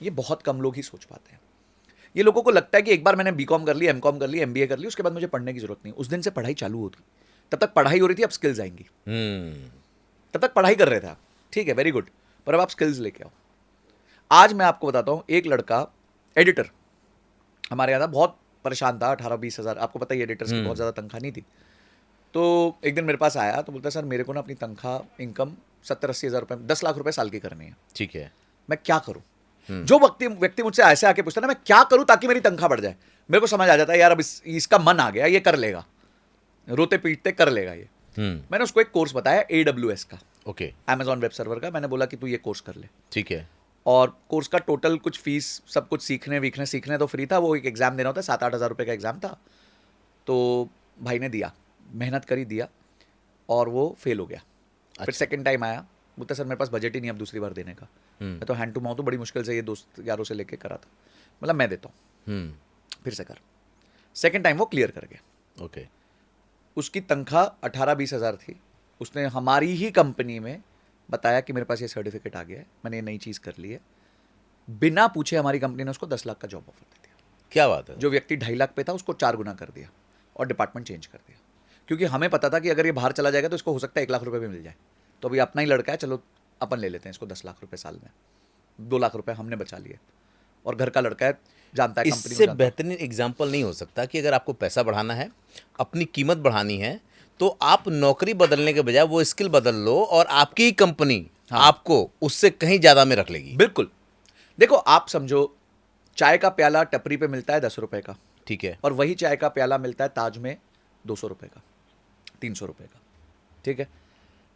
ये बहुत कम लोग ही सोच पाते हैं। ये लोगों को लगता है कि एक बार मैंने बीकॉम कर ली, एमकॉम कर ली, एमबीए कर ली, उसके बाद मुझे पढ़ने की जरूरत नहीं। उस दिन से पढ़ाई चालू होती, तब तक पढ़ाई हो रही थी, अब स्किल्स आएंगी। तब तक पढ़ाई कर रहे थे आप, ठीक है, वेरी गुड, पर अब आप स्किल्स लेके आओ। आज मैं आपको बताता हूं, एक लड़का एडिटर हमारे यहाँ था, बहुत परेशान था, 18-20 हज़ार, आपको पता ही एडिटर्स की बहुत ज़्यादा तनख्वाह नहीं थी। तो एक दिन मेरे पास आया तो बोलता, सर मेरे को ना अपनी तनख्वाह इनकम 70-80 हज़ार रुपये, 10 लाख रुपए साल की करनी है, ठीक है। मैं क्या करूं? जो व्यक्ति मुझसे ऐसे आके पूछता ना, मैं क्या करूं ताकि मेरी तनख्वाह बढ़ जाए, मेरे को समझ आ जाता है यार अब इसका मन आ गया, ये कर लेगा, रोते पीटते कर लेगा ये। मैंने उसको एक कोर्स बताया AWS का, ओके, Amazon वेब सर्वर का। मैंने बोला कि तू ये कोर्स कर ले, ठीक है। और कोर्स का टोटल कुछ फीस, सब कुछ सीखने तो फ्री था, वो एक एग्जाम देना होता है, 7-8 हज़ार रुपये का एग्जाम था। तो भाई ने दिया, मेहनत करी, दिया, और वो फेल हो गया। फिर सेकंड टाइम आया, बोलता सर मेरे पास बजट ही नहीं अब दूसरी बार देने का। मैं तो हैंड टू माउथ तो बड़ी मुश्किल से ये दोस्त यारों से लेके करा था, मतलब मैं देता हूँ, फिर से कर। सेकंड टाइम वो क्लियर कर गया। ओके, उसकी तनख्वाह 18-20 हज़ार थी। उसने हमारी ही कंपनी में बताया कि मेरे पास ये सर्टिफिकेट आ गया है, मैंने ये नई चीज़ कर ली है। बिना पूछे हमारी कंपनी ने उसको 10 लाख का जॉब ऑफर दे दिया। क्या बात है। जो व्यक्ति 2.5 लाख पे था, उसको 4 गुना कर दिया और डिपार्टमेंट चेंज कर दिया, क्योंकि हमें पता था कि अगर ये बाहर चला जाएगा तो इसको हो सकता है 1 लाख रुपए भी मिल जाए। तो अभी अपना ही लड़का है, चलो अपन ले लेते हैं इसको 10 लाख रुपए साल में, 2 लाख रुपए हमने बचा लिए, और घर का लड़का है, जानता है कंपनी इससे में। बेहतरीन एग्जाम्पल नहीं हो सकता कि अगर आपको पैसा बढ़ाना है, अपनी कीमत बढ़ानी है, तो आप नौकरी बदलने के बजाय वो स्किल बदल लो और आपकी ही कंपनी आपको उससे कहीं ज़्यादा में रख लेगी। बिल्कुल। देखो आप समझो, चाय का प्याला टपरी पे मिलता है 10 रुपए का, ठीक है, और वही चाय का प्याला मिलता है ताज में 200 रुपए का, 300 रुपए का, ठीक है।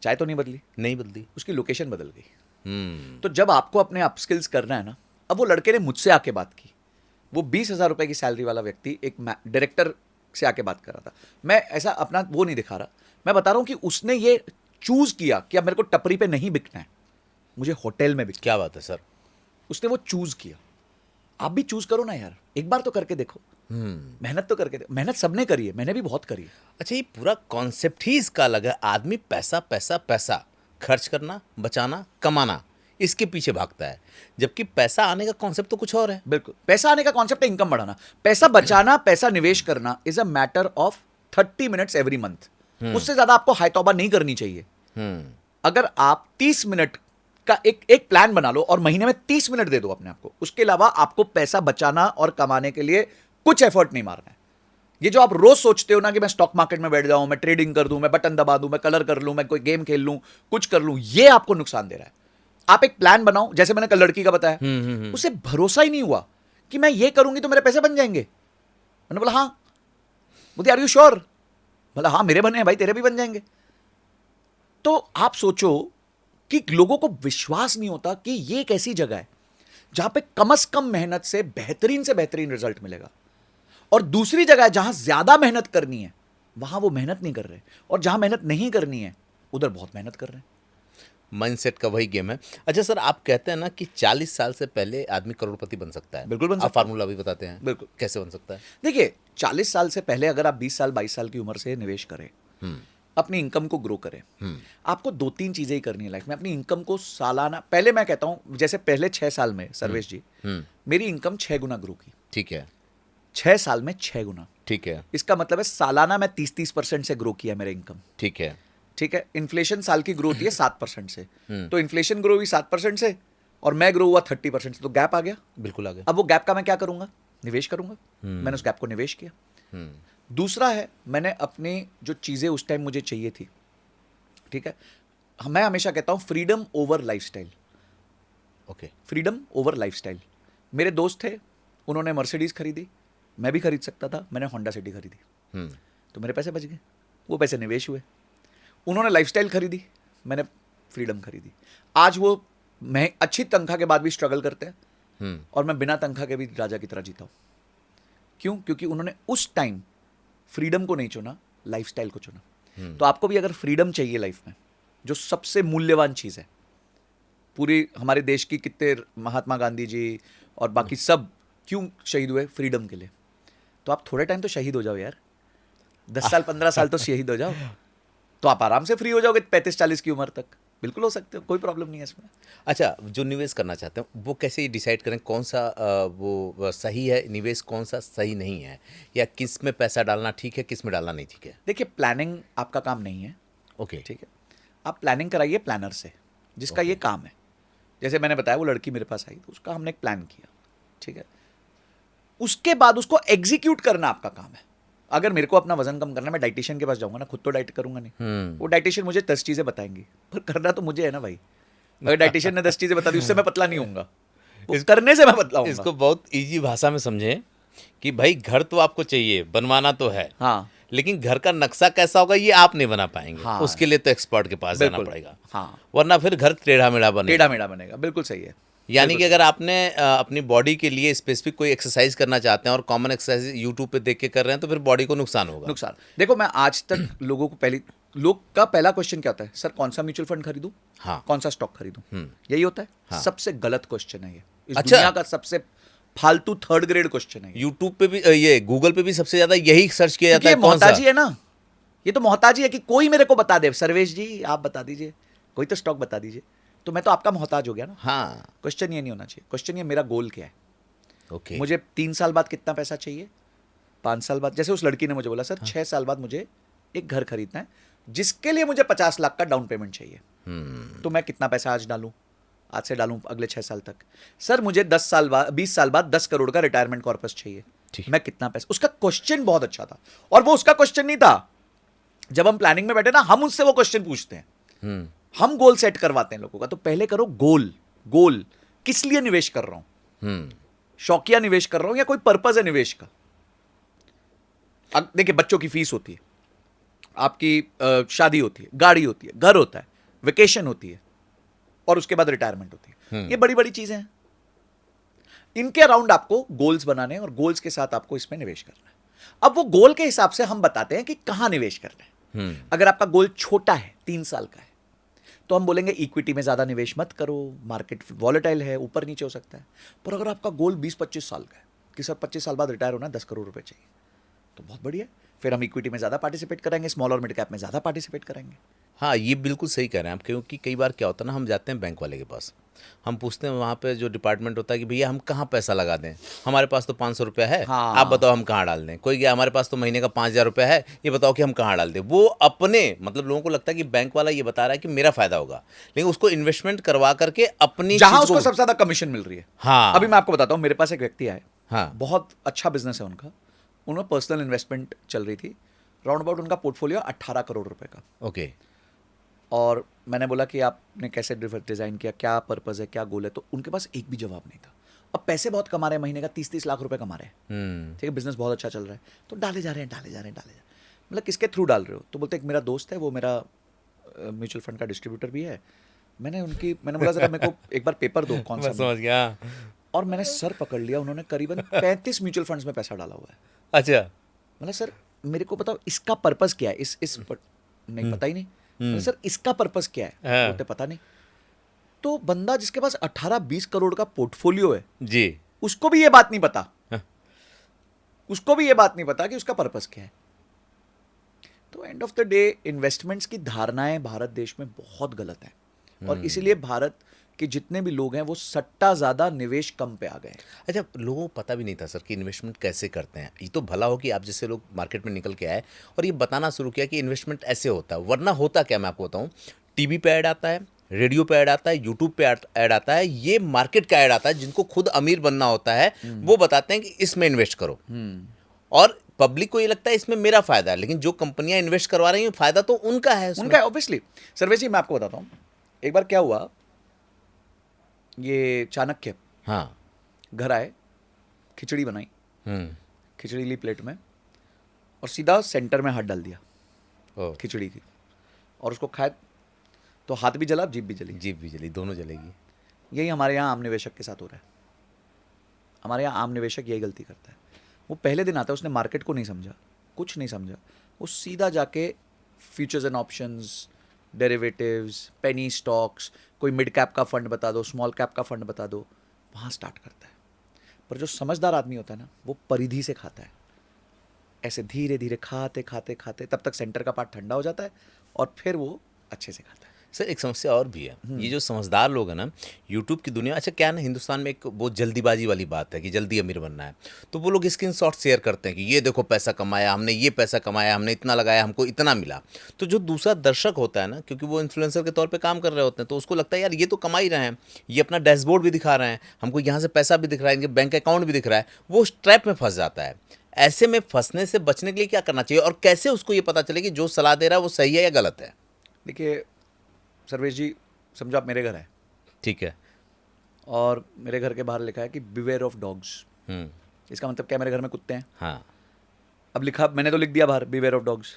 चाय तो नहीं बदली, नहीं बदली। उसकी लोकेशन बदल गई। तो जब आपको अपने अपस्किल्स करना है ना, अब वो लड़के ने मुझसे आके बात की, वो 20 हज़ार रुपए की सैलरी वाला व्यक्ति एक डायरेक्टर से आके बात कर रहा था। मैं ऐसा अपना वो नहीं दिखा रहा, मैं बता रहा हूं कि उसने ये चूज किया कि अब मेरे को टपरी पे नहीं बिकना है, मुझे होटल में बिकना। क्या बात है सर। उसने वो चूज किया। आप भी चूज करो ना यार, एक बार तो करके देखो, मेहनत तो करके देखो। मेहनत सबने करी है, मैंने भी बहुत करी है। अच्छा, ये पूरा कॉन्सेप्ट ही इसका अलग है। आदमी पैसा पैसा पैसा खर्च करना, बचाना, कमाना, इसके पीछे भागता है, जबकि पैसा आने का कॉन्सेप्ट तो कुछ और है। बिल्कुल, पैसा आने का कॉन्सेप्ट है इनकम बढ़ाना। पैसा बचाना, पैसा निवेश करना is a matter of 30 minutes every month. उससे ज्यादा आपको हाय तौबा नहीं करनी चाहिए। अगर आप 30 मिनट का एक प्लान बना लो और महीने में 30 मिनट दे दो अपने आप को, उसके अलावा आपको पैसा बचाना और कमाने के लिए कुछ एफर्ट नहीं मारना है। ये जो आप रोज सोचते हो ना कि मैं स्टॉक मार्केट में बैठ जाऊं, मैं ट्रेडिंग कर दूं, मैं बटन दबा दूं, मैं कलर कर लूं, मैं कोई गेम खेल लूं, कुछ कर लूं, ये आपको नुकसान दे रहा है। आप एक प्लान बनाओ, जैसे मैंने कल लड़की का बताया, उसे भरोसा ही नहीं हुआ कि मैं ये करूंगी तो मेरे पैसे बन जाएंगे। मैंने बोला हाँ, बोलती आर यू श्योर? बोला हाँ मेरे बने हैं भाई, तेरे भी बन जाएंगे। तो आप सोचो कि लोगों को विश्वास नहीं होता कि ये एक ऐसी जगह है जहां पे कम से कम मेहनत से बेहतरीन रिजल्ट मिलेगा, और दूसरी जगह है जहां ज्यादा मेहनत करनी है, वहां वो मेहनत नहीं कर रहे, और जहां मेहनत नहीं करनी है उधर बहुत मेहनत कर रहे हैं। माइंडसेट का वही गेम है। अच्छा सर, आप कहते हैं ना कि 40 साल से पहले आदमी करोड़पति बन सकता है। बिल्कुल बन सकता आप फार्मूला भी बताते हैं। बिल्कुल। कैसे बन सकता है? देखिए, 40 साल से पहले अगर आप 20 साल 22 साल की उम्र से निवेश करें, अपनी इनकम को ग्रो करें, आपको 2-3 चीजें ही करनी है लाइफ में। अपनी इनकम को सालाना, पहले मैं कहता हूं जैसे पहले 6 साल में सर्वेश जी, मेरी इनकम 6 गुना ग्रो की। ठीक है। 6 साल में 6 गुना। ठीक है। इसका मतलब है सालाना मैं 30-30% से ग्रो किया मेरा इनकम। ठीक है। ठीक है। इन्फ्लेशन साल की ग्रोथ है 7% से, तो इन्फ्लेशन ग्रो हुई 7% से और मैं ग्रो हुआ 30% से, तो गैप आ गया। बिल्कुल आ गया। अब वो गैप का मैं क्या करूंगा? निवेश करूंगा। मैंने उस गैप को निवेश किया। दूसरा है, मैंने अपनी जो चीजें उस टाइम मुझे चाहिए थी, ठीक है, मैं हमेशा कहता हूं freedom over lifestyle. Okay. Freedom over lifestyle. मेरे दोस्त थे, उन्होंने मर्सिडीज खरीदी, मैं भी खरीद सकता था, मैंने होंडा सिटी खरीदी, तो मेरे पैसे बच गए, वो पैसे निवेश हुए। उन्होंने लाइफस्टाइल खरीदी, मैंने फ्रीडम खरीदी। आज वो मैं अच्छी तनख्वाह के बाद भी स्ट्रगल करते हैं, और मैं बिना तनख्वाह के भी राजा की तरह जीता हूं। क्यों? क्योंकि उन्होंने उस टाइम फ्रीडम को नहीं चुना, लाइफस्टाइल को चुना। तो आपको भी अगर फ्रीडम चाहिए लाइफ में, जो सबसे मूल्यवान चीज़ है, पूरी हमारे देश की कितने महात्मा गांधी जी और बाकी सब क्यों शहीद हुए? फ्रीडम के लिए। तो आप थोड़े टाइम तो शहीद हो जाओ यार, 10 साल 15 साल तो शहीद हो जाओ, तो आप आराम से फ्री हो जाओगे 35-40 की उम्र तक। बिल्कुल हो सकते हो, कोई प्रॉब्लम नहीं है इसमें। अच्छा, जो निवेश करना चाहते हैं वो कैसे डिसाइड करें कौन सा वो सही है निवेश, कौन सा सही नहीं है, या किस में पैसा डालना ठीक है, किस में डालना नहीं ठीक है? देखिए, प्लानिंग आपका काम नहीं है, ओके। ठीक है? आप प्लानिंग कराइए प्लानर से, जिसका ये काम है। जैसे मैंने बताया, वो लड़की मेरे पास आई तो उसका हमने एक प्लान किया, ठीक है? उसके बाद उसको एग्जीक्यूट करना आपका काम है। अगर मेरे को अपना वजन कम करना है, मैं डाइटिशियन के पास जाऊंगा ना, खुद तो डाइट करूंगा नहीं। वो डाइटिशियन मुझे 10 चीजें बताएंगी, पर करना तो मुझे है ना भाई। अगर डाइटिशियन ने 10 चीजें बता दी, उससे मैं पतला नहीं होऊंगा, करने से मैं पतला होऊंगा। इसको बहुत इजी भाषा में समझें कि भाई घर तो आपको चाहिए, बनवाना तो है, हाँ, लेकिन घर का नक्शा कैसा होगा ये आप नहीं बना पाएंगे। हाँ, उसके लिए तो एक्सपर्ट के पास जाना बिल्कुल, पड़ेगा, हाँ, वरना फिर घर टेढ़ा मेढ़ा बनेगा। टेढ़ा मेढ़ा बनेगा, बिल्कुल सही है। यानी कि अगर आपने अपनी बॉडी के लिए स्पेसिफिक कोई एक्सरसाइज करना चाहते हैं और कॉमन एक्सरसाइज यूट्यूब पे देख के कर रहे हैं तो फिर बॉडी को नुकसान होगा। नुकसान, देखो मैं आज तक लोगों को लोग का पहला क्वेश्चन क्या होता है? सर कौन सा म्यूचुअल फंड खरीदूं, हाँ। कौन सा स्टॉक खरीदूं? यही होता है। हाँ। सबसे गलत क्वेश्चन है ये, इस अच्छा। दुनिया का सबसे फालतू थर्ड ग्रेड क्वेश्चन है ये। यूट्यूब पे भी ये गूगल पे भी सबसे ज्यादा यही सर्च किया जाता क्योंकि है, ये कौन सा? मोहताजी है ना, ये तो मोहताजी है कि कोई मेरे को बता दे, सर्वेश जी आप बता दीजिए, कोई तो स्टॉक बता दीजिए, तो मैं तो आपका मोहताज हो गया ना। हाँ। क्वेश्चन ये नहीं होना चाहिए। क्वेश्चन ये मेरा गोल क्या है, ओके। मुझे 3 साल बाद कितना पैसा चाहिए, 5 साल बाद। जैसे उस लड़की ने मुझे बोला, सर 6 साल बाद मुझे एक घर खरीदना है, जिसके लिए मुझे 50 लाख का डाउन पेमेंट चाहिए। तो मैं कितना पैसा आज डालूं, आज से डालूं अगले 6 साल तक? सर मुझे 10 साल बाद, 20 साल बाद 10 करोड़ का रिटायरमेंट कॉर्पस चाहिए, मैं कितना पैसा? उसका क्वेश्चन बहुत अच्छा था, और वो उसका क्वेश्चन नहीं था। जब हम प्लानिंग में बैठे ना, हम उससे वो क्वेश्चन पूछते हैं, हम गोल सेट करवाते हैं लोगों का। तो पहले करो गोल किस लिए निवेश कर रहा हूं, शौकिया निवेश कर रहा हूं या कोई पर्पज है निवेश का? देखिए, बच्चों की फीस होती है, आपकी शादी होती है, गाड़ी होती है, घर होता है, वेकेशन होती है, और उसके बाद रिटायरमेंट होती है। ये बड़ी बड़ी चीजें हैं, इनके अराउंड आपको गोल्स बनाने हैं, और गोल्स के साथ आपको इसमें निवेश करना है। अब वो गोल के हिसाब से हम बताते हैं कि कहां निवेश करना है। अगर आपका गोल छोटा है, 3 साल का है, तो हम बोलेंगे इक्विटी में ज्यादा निवेश मत करो, मार्केट वॉलेटाइल है, ऊपर नीचे हो सकता है। पर अगर आपका गोल 20-25 साल का है कि सर 25 साल बाद रिटायर होना, 10 करोड़ रुपए चाहिए, तो बहुत बढ़िया, फिर हम इक्विटी में ज़्यादा पार्टिसिपेट करेंगे, स्मॉल और मिड कैप में ज़्यादा पार्टिसिपेट करेंगे। हाँ, ये बिल्कुल सही कह रहे हैं आप, क्योंकि कई बार क्या होता है ना, हम जाते हैं बैंक वाले के पास, हम पूछते हैं वहाँ पे जो डिपार्टमेंट होता है कि भैया हम कहाँ पैसा लगा दें, हमारे पास तो 500 रुपया है, हाँ। आप बताओ हम कहाँ डाल दें। कोई गया, हमारे पास तो महीने का 5,000 रुपया है, ये बताओ कि हम कहाँ डाल दें। वो अपने मतलब लोगों को लगता है कि बैंक वाला ये बता रहा है कि मेरा फायदा होगा, लेकिन उसको इन्वेस्टमेंट करवा करके अपनी जहां चीज़ उसको को- सबसे ज़्यादा कमीशन मिल रही है। हाँ। अभी मैं आपको बताता हूँ, मेरे पास एक व्यक्ति आए, हाँ। बहुत अच्छा बिजनेस है उनका, उन्होंने पर्सनल इन्वेस्टमेंट चल रही थी, राउंड अबाउट उनका पोर्टफोलियो 18 करोड़ रुपए का। ओके। और मैंने बोला कि आपने कैसे डिज़ाइन किया, क्या पर्पज़ है, क्या गोल है? तो उनके पास एक भी जवाब नहीं था। अब पैसे बहुत कमा रहे हैं, महीने का 30-30 लाख रुपए कमा रहे हैं, ठीक है, बिजनेस बहुत अच्छा चल रहा है, तो डाले जा रहे हैं। मतलब किसके थ्रू डाल रहे हो? तो बोलते एक मेरा दोस्त है, वो मेरा म्यूचुअल फंड का डिस्ट्रीब्यूटर भी है। मैंने बोला जरा मेरे को एक बार पेपर दो, कौन सा? समझ गया। और मैंने सर पकड़ लिया, उन्होंने करीबन 35 म्यूचुअल फंड्स में पैसा डाला हुआ है। अच्छा। मतलब सर मेरे को बताओ इसका पर्पस क्या है? नहीं, पता ही नहीं। मतलब सर इसका पर्पस क्या है? हाँ। बोलते पता नहीं। तो बंदा जिसके पास 18-20 करोड़ का पोर्टफोलियो है, जी। उसको भी ये बात नहीं पता, हाँ। उसको भी ये बात नहीं पता कि उसका पर्पस क्या है। तो end of the day investments की धारणाएं भारत देश में बहुत गलत हैं, और इसीलिए भारत के जितने भी लोग हैं वो सट्टा ज्यादा, निवेश कम पे आ गए। अच्छा, लोगों को पता भी नहीं था सर कि इन्वेस्टमेंट कैसे करते हैं। ये तो भला हो कि आप जैसे लोग मार्केट में निकल के आए और ये बताना शुरू किया कि इन्वेस्टमेंट ऐसे होता है, वरना होता क्या, मैं आपको बताऊं, टीवी पे ऐड आता है, रेडियो पे ऐड आता है, यूट्यूब पे ऐड आता है, ये मार्केट का ऐड आता है, जिनको खुद अमीर बनना होता है वो बताते हैं कि इसमें इन्वेस्ट करो, और पब्लिक को ये लगता है इसमें मेरा फायदा है, लेकिन जो कंपनियां इन्वेस्ट करवा रही हैं फायदा तो उनका है उसमें। उनका ऑब्वियसली। सर्वेश जी मैं आपको बताता हूँ, एक बार क्या हुआ, ये चाणक्य हाँ। घर आए, खिचड़ी बनाई, हम्म। खिचड़ी ली प्लेट में, और सीधा सेंटर में हाथ डाल दिया ओ, खिचड़ी की, और उसको खाए तो हाथ भी जला, जीभ भी जली। जीभ भी जली, दोनों जलेगी। यही हमारे यहाँ आम निवेशक के साथ हो रहा है। हमारे यहाँ आम निवेशक यही गलती करता है। वो पहले दिन आता है, उसने मार्केट को नहीं समझा, कुछ नहीं समझा, वो सीधा जाके futures and options, derivatives, penny stocks, कोई मिड कैप का फंड बता दो, स्मॉल कैप का फंड बता दो, वहाँ स्टार्ट करता है। पर जो समझदार आदमी होता है ना, वो परिधि से खाता है, ऐसे धीरे धीरे खाते खाते खाते, तब तक सेंटर का पार्ट ठंडा हो जाता है और फिर वो अच्छे से खाता है। सर एक समस्या और भी है, ये जो समझदार लोग हैं ना, यूट्यूब की दुनिया, अच्छा क्या है ना, हिंदुस्तान में एक बहुत जल्दीबाजी वाली बात है कि जल्दी अमीर बनना है, तो वो लोग स्क्रीनशॉट शेयर करते हैं कि ये देखो पैसा कमाया हमने, ये पैसा कमाया हमने, इतना लगाया हमको इतना मिला। तो जो दूसरा दर्शक होता है ना, क्योंकि वो इन्फ्लुएंसर के तौर पे काम कर रहे होते हैं, तो उसको लगता है यार ये तो कमा ही रहे हैं, ये अपना डैशबोर्ड भी दिखा रहे हैं, हमको यहाँ से पैसा भी दिख रहा है, इनके बैंक अकाउंट भी दिख रहा है, वो उस ट्रैप में फंस जाता है। ऐसे में फंसने से बचने के लिए क्या करना चाहिए, और कैसे उसको ये पता चले कि जो सलाह दे रहा है वो सही है या गलत है? देखिए सर्वेश जी, समझो आप मेरे घर है ठीक है। और मेरे घर के बाहर लिखा है कि बिवेयर ऑफ डॉग्स। इसका मतलब क्या, मेरे घर में कुत्ते हैं। हाँ। अब लिखा, मैंने तो लिख दिया बाहर बिवेयर ऑफ डॉग्स,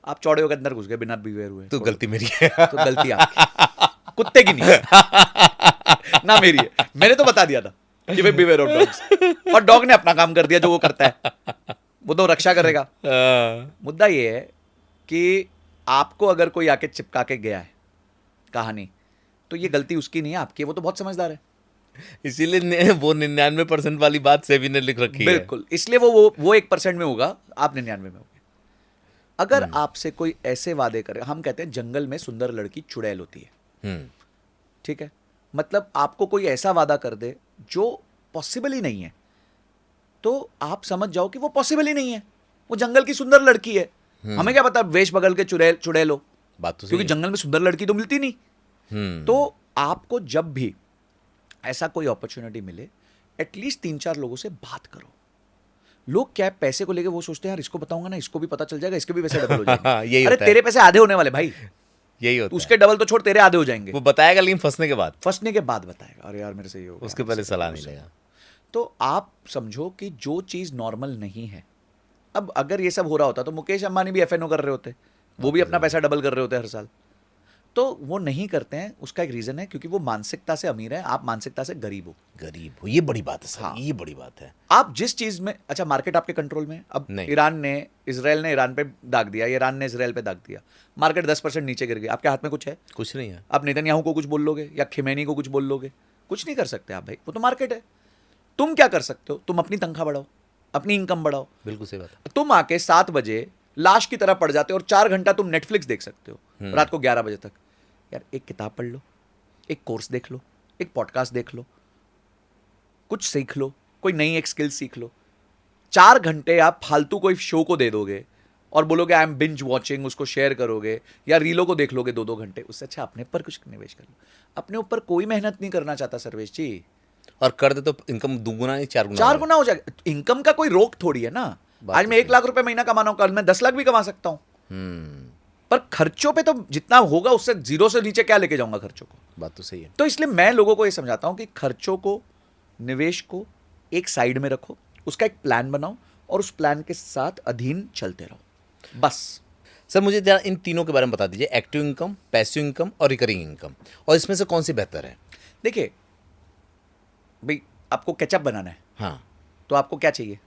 आप चौड़े होकर अंदर घुस गए बिना बिवेयर हुए, तो गलती मेरी है। तो गलती आपकी, कुत्ते की नहीं ना मेरी है। मैंने तो बता दिया था कि भाई बिवेयर ऑफ डॉग्स, और डॉग ने अपना काम कर दिया जो वो करता है, वो तो रक्षा करेगा। मुद्दा ये है कि आपको अगर कोई आके चिपका के गया है कहानी, तो ये गलती उसकी नहीं है, आपकी है, वो तो बहुत समझदार है। इसीलिए वो 99% वाली बात सेबी ने लिख रखी है। बिल्कुल, इसलिए वो 1% में होगा, आप 99 में होगे। अगर आपसे कोई ऐसे वादे करे, हम कहते हैं जंगल में सुंदर लड़की चुड़ैल होती है, ठीक है, मतलब आपको कोई ऐसा वादा कर दे जो पॉसिबल ही नहीं है, तो आप समझ जाओ कि वो पॉसिबल ही नहीं है, वो जंगल की सुंदर लड़की है। हमें क्या पता वेश बगल के चुड़ैल हो, बात तो सही क्योंकि जंगल में सुंदर लड़की तो मिलती नहीं। है। तो आपको जब भी ऐसा कोई अपॉर्चुनिटी मिले, एटलीस्ट 3-4 लोगों से बात करो। लोग क्या है, पैसे को लेके वो सोचते हैं यार इसको बताऊंगा ना, इसको भी पता चल जाएगा, इसके भी पैसे डबल हो जाएंगे। यही अरे होता है। तेरे पैसे आधे होने वाले भाई, यही होता उसके डबल तो छोड़, तेरे आधे हो जाएंगे। है। वो बताएगा लेकिन फंसने के बाद, फंसने के बाद बताएगा, अरे यार मेरे से ये हो गया, उसके पहले सलाह नहीं लेगा। तो आप समझो कि जो चीज नॉर्मल नहीं है, अब अगर ये सब हो रहा होता तो मुकेश अंबानी भी एफएनओ कर रहे होते, वो भी अपना पैसा डबल कर रहे होते हर साल। तो वो नहीं करते हैं, उसका एक रीजन है, क्योंकि वो मानसिकता से अमीर है, आप मानसिकता से गरीब हो। गरीब हो, ये बड़ी बात है सर। हाँ। ये बड़ी बात है। आप जिस चीज में, अच्छा मार्केट आपके कंट्रोल में है, अब नहीं। इसराइल ने ईरान पे दाग दिया, ईरान ने इसराइल पे दाग दिया, मार्केट 10% नीचे गिर गई, आपके हाथ में कुछ है? कुछ नहीं है। आप नेतन्याहू को कुछ बोल लोगे या खिमेनी को कुछ बोल लोगे? कुछ नहीं कर सकते आप भाई, वो तो मार्केट है। तुम क्या कर सकते हो? तुम अपनी तनख्वाह बढ़ाओ, अपनी इनकम बढ़ाओ। बिल्कुल सही बात है। तुम आके 7 बजे लाश की तरह पड़ जाते हो और 4 घंटा तुम नेटफ्लिक्स देख सकते हो रात को 11 बजे तक। यार एक किताब पढ़ लो, एक कोर्स देख लो, एक पॉडकास्ट देख लो, कुछ सीख लो, कोई नई एक स्किल सीख लो। 4 घंटे आप फालतू कोई शो को दे दोगे और बोलोगे आई एम बिंज वॉचिंग, उसको शेयर करोगे या रीलों को देख लोगे 2-2 घंटे, उससे अच्छा अपने पर कुछ निवेश कर लो। अपने ऊपर कोई मेहनत नहीं करना चाहता सर्वेश जी, और कर दे तो इनकम दुगुना नहीं 4 गुना 4 गुना हो जाएगा। इनकम का कोई रोक थोड़ी है ना। आज मैं 1 लाख रुपए महीना कमा रहा हूं, कल मैं 10 लाख भी कमा सकता हूं। पर खर्चों पे तो जितना होगा उससे जीरो से नीचे क्या लेके जाऊंगा खर्चों को। बात तो सही है। तो इसलिए मैं लोगों को ये समझाता हूं कि खर्चों को, निवेश को एक साइड में रखो, उसका एक प्लान बनाओ और उस प्लान के साथ अधीन चलते रहो, बस। सर मुझे जरा इन तीनों के बारे में बता दीजिए, एक्टिव इनकम, पैसिव इनकम और रिकरिंग इनकम, और इसमें से कौन सी बेहतर है? देखिए भाई, आपको केचप बनाना है, हाँ, तो आपको क्या चाहिए?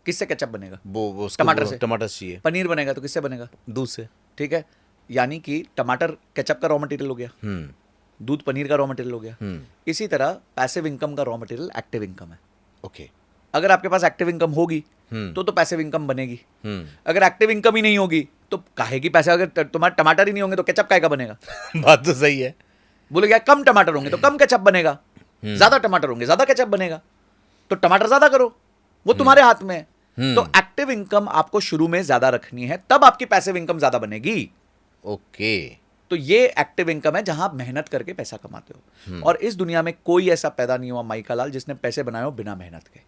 किससे केचप बनेगा? वो उसको टमाटर से। टमाटर चाहिए। पनीर बनेगा तो किससे बनेगा? दूध से। ठीक है, यानी कि टमाटर केचप का रॉ मटेरियल हो गया, दूध पनीर का रॉ मटेरियल हो गया। इसी तरह पैसिव इनकम का रॉ मटेरियल एक्टिव इनकम है। ओके। अगर आपके पास एक्टिव इनकम होगी तो पैसिव इनकम बनेगी। अगर एक्टिव इनकम ही नहीं होगी तो काहे की पैसे, अगर तुम्हारे टमाटर ही नहीं होंगे तो केचप काहे का बनेगा? बात तो सही है। बोले क्या, कम टमाटर होंगे तो कम केचप बनेगा, ज्यादा टमाटर होंगे ज्यादा केचप बनेगा। तो टमाटर ज्यादा करो, वो तुम्हारे हाथ में है। तो एक्टिव इनकम आपको शुरू में ज्यादा रखनी है, तब आपकी पैसिव इनकम ज्यादा बनेगी। ओके। तो ये एक्टिव इनकम है जहां आप मेहनत करके पैसा कमाते हो। और इस दुनिया में कोई ऐसा पैदा नहीं हुआ माइका लाल जिसने पैसे बनाए हो बिना मेहनत के।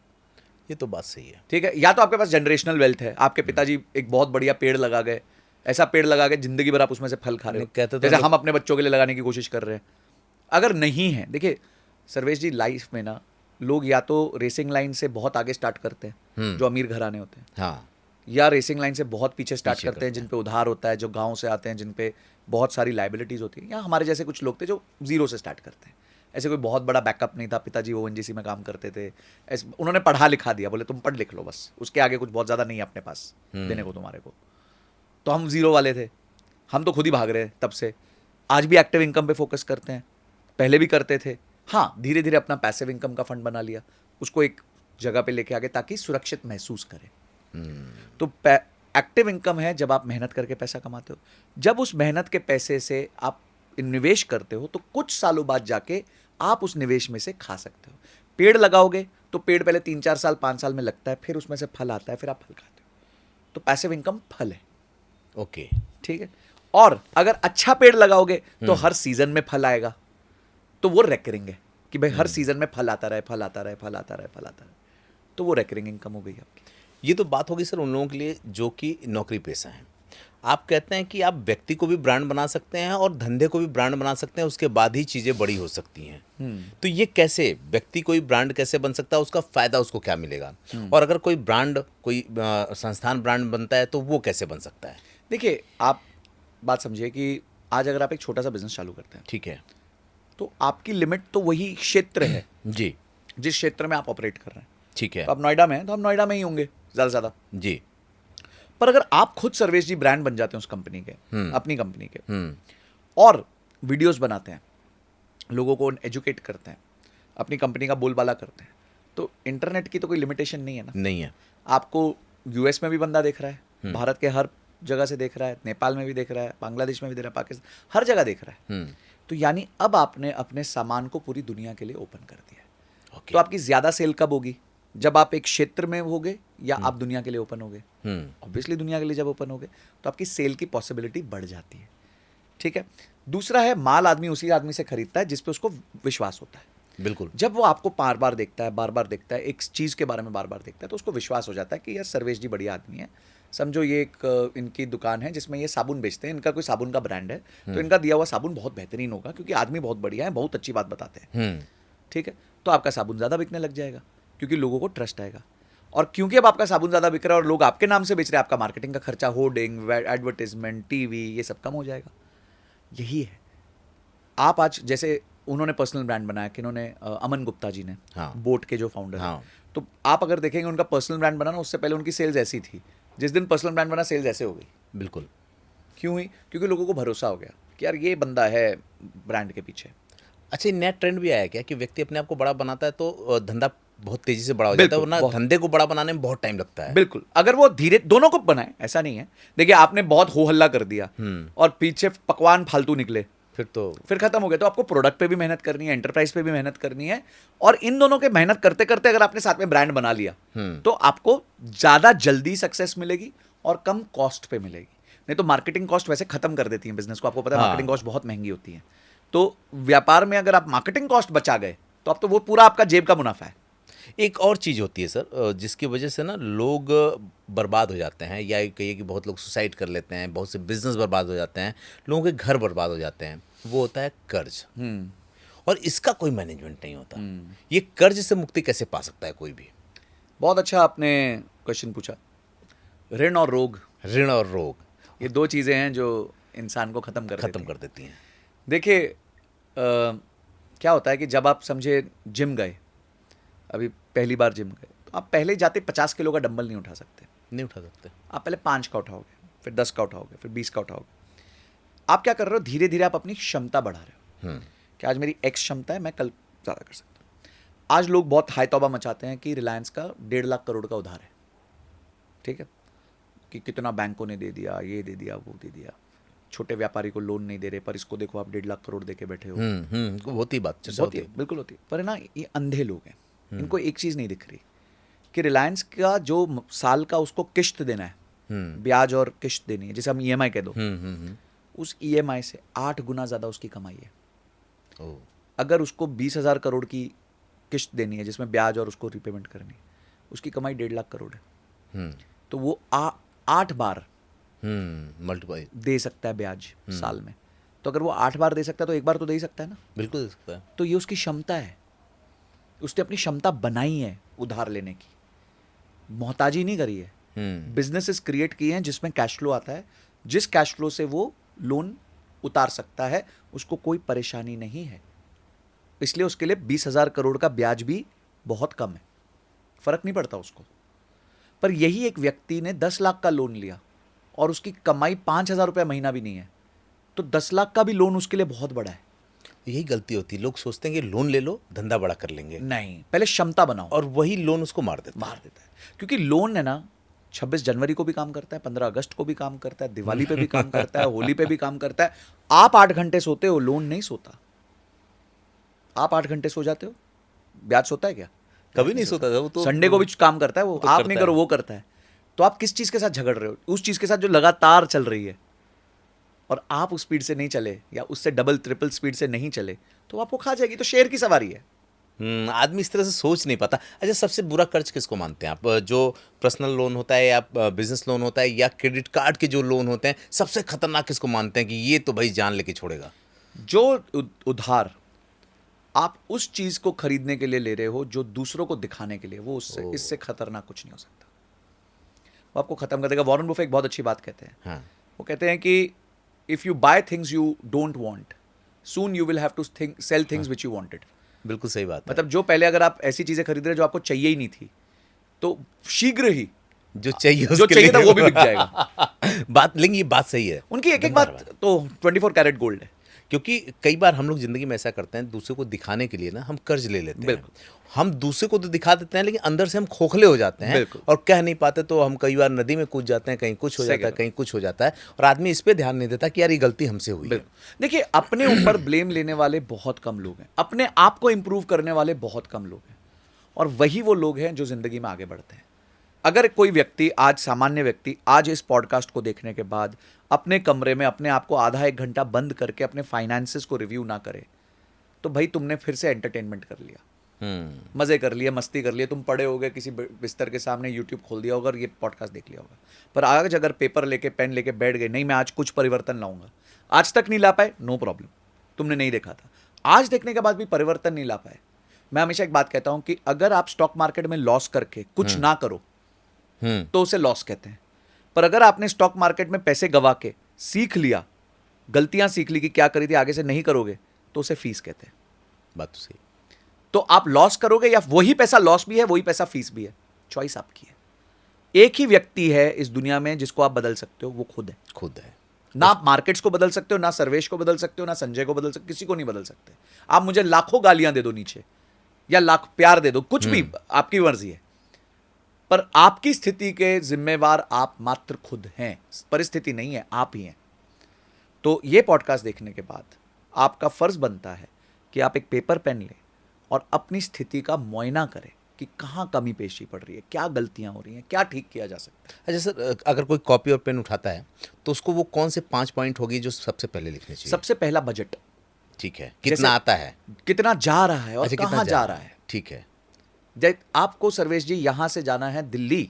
ये तो बात सही है। ठीक है, या तो आपके पास जनरेशनल वेल्थ है, आपके पिताजी एक बहुत बढ़िया पेड़ लगा गए, ऐसा पेड़ लगा गए जिंदगी भर आप उसमें से फल खा रहे हो, कहते तो जैसे लोग- हम अपने बच्चों के लिए लगाने की कोशिश कर रहे हैं। अगर नहीं है, देखिए सर्वेश जी, लाइफ में ना लोग या तो रेसिंग लाइन से बहुत आगे स्टार्ट करते हैं जो अमीर घराने होते हैं, हाँ, या रेसिंग लाइन से बहुत पीछे स्टार्ट पीछे करते हैं जिन पे उधार होता है, जो गांव से आते हैं, जिन पे बहुत सारी लाइबिलिटीज होती है, या हमारे जैसे कुछ लोग थे जो जीरो से स्टार्ट करते हैं। ऐसे कोई बहुत बड़ा बैकअप नहीं था, पिताजी ओएनजीसी में काम करते थे, ऐसे उन्होंने पढ़ा लिखा दिया, बोले तुम पढ़ लिख लो बस, उसके आगे कुछ बहुत ज़्यादा नहीं है अपने पास देने को तुम्हारे को। तो हम जीरो वाले थे, हम तो खुद ही भाग रहे हैं तब से। आज भी एक्टिव इनकम पे फोकस करते हैं, पहले भी करते थे। हाँ, धीरे धीरे अपना पैसिव इनकम का फंड बना लिया, उसको एक जगह पे लेके आगे ताकि सुरक्षित महसूस करें। तो एक्टिव इनकम है जब आप मेहनत करके पैसा कमाते हो। जब उस मेहनत के पैसे से आप निवेश करते हो तो कुछ सालों बाद जाके आप उस निवेश में से खा सकते हो। पेड़ लगाओगे तो पेड़ पहले 3-4 साल 5 साल में लगता है, फिर उसमें से फल आता है, फिर आप फल खाते हो। तो पैसिव इनकम फल है। ओके, ठीक है। और अगर अच्छा पेड़ लगाओगे तो हर सीजन में फल आएगा, तो वो रेकरिंग है कि भाई हर सीजन में फल आता रहे, फल आता रहे, फल आता रहे, फल आता रहे, तो वो रेकरिंग इनकम हो गई आपकी। ये तो बात होगी सर उन लोगों के लिए जो कि नौकरी पेशा है। आप कहते हैं कि आप व्यक्ति को भी ब्रांड बना सकते हैं और धंधे को भी ब्रांड बना सकते हैं, उसके बाद ही चीज़ें बड़ी हो सकती हैं। तो ये कैसे, व्यक्ति कोई ब्रांड कैसे बन सकता है, उसका फ़ायदा उसको क्या मिलेगा, और अगर कोई ब्रांड, कोई संस्थान ब्रांड बनता है तो वो कैसे बन सकता है? देखिए, आप बात समझिए कि आज अगर आप एक छोटा सा बिजनेस चालू करते हैं, ठीक है तो आपकी लिमिट तो वही क्षेत्र है जी, जिस क्षेत्र में आप ऑपरेट कर रहे हैं। ठीक है तो आप नोएडा में हैं तो हम नोएडा में ही होंगे ज़्यादा से ज़्यादा। जी, पर अगर आप खुद सर्वेश जी ब्रांड बन जाते हैं उस कंपनी के, अपनी कंपनी के, और वीडियोस बनाते हैं, लोगों को एजुकेट करते हैं, अपनी कंपनी का बोलबाला करते हैं, तो इंटरनेट की तो कोई लिमिटेशन नहीं है ना। नहीं है। आपको यूएस में भी बंदा देख रहा है, भारत के हर जगह से देख रहा है, नेपाल में भी देख रहा है, बांग्लादेश में भी देख रहा है, पाकिस्तान, हर जगह देख रहा है। तो यानी अब आपने अपने सामान को पूरी दुनिया के लिए ओपन कर दिया है। ओके, तो आपकी ज़्यादा सेल कब होगी? जब आप एक क्षेत्र में होगे या आप दुनिया के लिए ओपन होगे। ऑब्वियसली दुनिया के लिए जब ओपन होगे तो आपकी सेल की पॉसिबिलिटी बढ़ जाती है। ठीक है। दूसरा है, माल आदमी उसी आदमी से खरीदता है जिस पे उसको विश्वास होता है। बिल्कुल। जब वो आपको बार बार देखता है, एक चीज़ के बारे में बार बार देखता है, तो उसको विश्वास हो जाता है कि यार सर्वेश जी बढ़िया आदमी है। समझो ये एक इनकी दुकान है जिसमें ये साबुन बेचते हैं, इनका कोई साबुन का ब्रांड है, तो इनका दिया हुआ साबुन बहुत बेहतरीन होगा क्योंकि आदमी बहुत बढ़िया है, बहुत अच्छी बात बताते हैं। ठीक है। तो आपका साबुन ज़्यादा बिकने लग जाएगा क्योंकि लोगों को ट्रस्ट आएगा। और क्योंकि अब आपका साबुन ज़्यादा बिक रहा है और लोग आपके नाम से बेच रहे हैं, आपका मार्केटिंग का खर्चा, होर्डिंग, एडवर्टाइजमेंट, टीवी, ये सब कम हो जाएगा। यही है। आप आज जैसे उन्होंने पर्सनल ब्रांड बनाया, किन्होंने, अमन गुप्ता जी ने, बोट के जो फाउंडर हैं। तो आप अगर देखेंगे उनका पर्सनल ब्रांड बना ना, उससे पहले उनकी सेल्स ऐसी थी, जिस दिन पर्सनल ब्रांड बना सेल्स ऐसे हो गई। बिल्कुल। क्यों हुई? क्योंकि लोगों को भरोसा हो गया कि यार ये बंदा है ब्रांड के पीछे। अच्छा, नया ट्रेंड भी आया क्या कि व्यक्ति अपने आप को बड़ा बनाता है तो धंधा बहुत तेजी से बड़ा हो जाता है, वरना धंधे को बड़ा बनाने में बहुत टाइम लगता है। बिल्कुल। अगर वो धीरे, दोनों को बनाए, ऐसा नहीं है। देखिए, आपने बहुत हो हल्ला कर दिया और पीछे पकवान फालतू निकले, फिर खत्म हो गया। तो आपको प्रोडक्ट पे भी मेहनत करनी है, एंटरप्राइज पे भी मेहनत करनी है, और इन दोनों के मेहनत करते करते अगर आपने साथ में ब्रांड बना लिया तो आपको ज्यादा जल्दी सक्सेस मिलेगी और कम कॉस्ट पे मिलेगी। नहीं तो मार्केटिंग कॉस्ट वैसे खत्म कर देती है बिजनेस को, आपको पता है मार्केटिंग कॉस्ट बहुत महंगी होती है। तो व्यापार में अगर आप मार्केटिंग कॉस्ट बचा गए तो अब तो वो पूरा आपका जेब का मुनाफा है। एक और चीज़ होती है सर, जिसकी वजह से ना लोग बर्बाद हो जाते हैं, या कहिए कि बहुत लोग सुसाइड कर लेते हैं, बहुत से बिजनेस बर्बाद हो जाते हैं, लोगों के घर बर्बाद हो जाते हैं। वो होता है कर्ज, और इसका कोई मैनेजमेंट नहीं होता। ये कर्ज से मुक्ति कैसे पा सकता है कोई भी? बहुत अच्छा आपने क्वेश्चन पूछा। ऋण और रोग, ऋण और रोग, ये दो चीज़ें हैं जो इंसान को ख़त्म कर देती हैं। देखिए, क्या होता है कि जब आप समझे जिम गए, अभी पहली बार जिम गए, तो आप पहले जाते 50 किलो का डंबल नहीं उठा सकते। आप पहले 5 का उठाओगे, फिर 10 का उठाओगे, फिर 20 का उठाओगे। आप क्या कर रहे हो? धीरे धीरे आप अपनी क्षमता बढ़ा रहे हो कि आज मेरी एक्स क्षमता है, मैं कल ज़्यादा कर सकता हूँ। आज लोग बहुत हाई तौबा मचाते हैं कि रिलायंस का 1.5 लाख करोड़ का उधार है। ठीक है, कि कितना बैंकों ने दे दिया, ये दे दिया, वो दे दिया, छोटे व्यापारी को लोन नहीं दे रहे, पर इसको देखो आप 1.5 लाख करोड़ दे के बैठे हो। होती बात होती है, बिल्कुल होती है। पर ना, ये अंधे लोग हैं, इनको एक चीज़ नहीं दिख रही कि रिलायंस का जो साल का उसको किश्त देना है, ब्याज और किश्त देनी है, जिसे हम ईएमआई कह दो, उस ईएमआई से 8 गुना ज़्यादा उसकी कमाई है। अगर उसको 20,000 करोड़ की किश्त देनी है जिसमें ब्याज और उसको रिपेमेंट करनी है, उसकी कमाई 1.5 लाख करोड़ है। तो वो 8 बार मल्टीप्लाई दे सकता है ब्याज साल में। तो अगर वो 8 बार दे सकता है तो एक बार तो दे ही सकता है ना। बिल्कुल दे सकता है। तो ये उसकी क्षमता है, उसने अपनी क्षमता बनाई है उधार लेने की, मोहताजी नहीं करी है। बिजनेसेस क्रिएट किए हैं जिसमें कैश फ्लो आता है, जिस कैश फ्लो से वो लोन उतार सकता है, उसको कोई परेशानी नहीं है। इसलिए उसके लिए 20,000 करोड़ का ब्याज भी बहुत कम है, फर्क नहीं पड़ता उसको। पर यही एक व्यक्ति ने 10 लाख का लोन लिया और उसकी कमाई 5,000 रुपया महीना भी नहीं है, तो 10 लाख का भी लोन उसके लिए बहुत बड़ा है। यही गलती होती है, लोग सोचते हैं कि लोन ले लो धंधा बड़ा कर लेंगे, नहीं, पहले क्षमता बनाओ, और वही लोन उसको मार देता मार देता है। क्योंकि लोन है ना, 26 जनवरी को भी काम करता है, 15 अगस्त को भी काम करता है, दिवाली पे भी काम करता है, होली पे भी काम करता है। आप 8 घंटे सोते हो, लोन नहीं सोता। आप 8 घंटे सो जाते हो, ब्याज सोता है क्या? कभी नहीं सोता था वो तो। संडे को भी काम करता है वो, तो आप करता नहीं करो है। वो करता है। तो आप किस चीज के साथ झगड़ रहे हो? उस चीज के साथ जो लगातार चल रही है, और आप उस स्पीड से नहीं चले या उससे डबल ट्रिपल स्पीड से नहीं चले तो आपको खा जाएगी। तो शेयर की सवारी है। आदमी इस तरह से सोच नहीं पाता। अच्छा, सबसे बुरा कर्ज किसको मानते हैं आप? जो पर्सनल लोन होता है या बिजनेस लोन होता है या क्रेडिट कार्ड के जो लोन होते हैं, सबसे खतरनाक किसको मानते हैं कि ये तो भाई जान लेके छोड़ेगा? जो उधार आप उस चीज को खरीदने के लिए ले रहे हो जो दूसरों को दिखाने के लिए, वो उससे इससे खतरनाक कुछ नहीं हो सकता। वो आपको खत्म कर देगा। वॉरेन बफेट एक बहुत अच्छी बात कहते हैं। हाँ, वो कहते हैं कि if you buy things you don't want, soon you will have to sell things which you wanted. बिल्कुल सही बात है। मतलब जो पहले अगर आप ऐसी चीजें खरीद रहे जो आपको चाहिए ही नहीं थी, तो शीघ्र ही जो चाहिए जो उसके चाहिए था लिए वो भी बिक जाएगा। बात, लेकिन ये बात सही है। उनकी एक एक बात तो 24 कैरेट गोल्ड है। क्योंकि कई बार हम लोग जिंदगी में ऐसा करते हैं, दूसरे को दिखाने के लिए ना हम कर्ज ले लेते हैं। बिल्कुल। हम दूसरे को तो दिखा देते हैं, लेकिन अंदर से हम खोखले हो जाते हैं बिल्कुल। और कह नहीं पाते, तो हम कई बार नदी में कूद जाते हैं, कहीं कुछ हो सही जाता है, कह कहीं कुछ हो जाता है, और आदमी इस पे ध्यान नहीं देता कि यार ये गलती हमसे हुई है। बिल्कुल। देखिए, अपने ऊपर ब्लेम लेने वाले बहुत कम लोग हैं, अपने आप को इंप्रूव करने वाले बहुत कम लोग हैं, और वही वो लोग हैं जो जिंदगी में आगे बढ़ते हैं। अगर कोई व्यक्ति आज, सामान्य व्यक्ति आज इस पॉडकास्ट को देखने के बाद अपने कमरे में अपने आप को आधा एक घंटा बंद करके अपने फाइनेंसेस को रिव्यू ना करे, तो भाई तुमने फिर से एंटरटेनमेंट कर लिया, मजे कर लिए, मस्ती कर लिए। तुम पड़े होगे किसी बिस्तर के सामने, यूट्यूब खोल दिया होगा और ये पॉडकास्ट देख लिया होगा। पर आज अगर पेपर लेके, पेन लेके बैठ गए, नहीं मैं आज कुछ परिवर्तन लाऊंगा, आज तक नहीं ला पाए, नो प्रॉब्लम, तुमने नहीं देखा था। आज देखने के बाद भी परिवर्तन नहीं ला पाए, मैं हमेशा एक बात कहता हूं कि अगर आप स्टॉक मार्केट में लॉस करके कुछ ना करो तो उसे लॉस कहते हैं। पर अगर आपने स्टॉक मार्केट में पैसे गवा के सीख लिया, गलतियां सीख ली कि क्या करी थी, आगे से नहीं करोगे, तो उसे फीस कहते हैं। बात तो सही। तो आप लॉस करोगे या वही पैसा लॉस भी है, वही पैसा फीस भी है, चॉइस आपकी है। एक ही व्यक्ति है इस दुनिया में जिसको आप बदल सकते हो, वो खुद है। खुद है। ना आप मार्केट्स को बदल सकते हो, ना सर्वेश को बदल सकते हो, ना संजय को बदल सकते हो, किसी को नहीं बदल सकते। आप मुझे लाखों गालियां दे दो नीचे, या लाख प्यार दे दो, कुछ भी आपकी मर्जी है, पर आपकी स्थिति के जिम्मेवार आप मात्र खुद हैं, परिस्थिति नहीं है, आप ही हैं। तो ये पॉडकास्ट देखने के बाद आपका फर्ज बनता है कि आप एक पेपर पेन लें और अपनी स्थिति का मुआयना करें कि कहाँ कमी पेशी पड़ रही है, क्या गलतियां हो रही हैं, क्या ठीक किया जा सकता है। अच्छा सर, अगर कोई कॉपी और पेन उठाता है तो उसको वो कौन से 5 पॉइंट होगी जो सबसे पहले लिखने चाहिए? सबसे पहला बजट, ठीक है, कितना आता है, कितना जा रहा है और अच्छा, कितना कहाँ जा रहा है। ठीक है। आपको सर्वेश जी यहां से जाना है दिल्ली,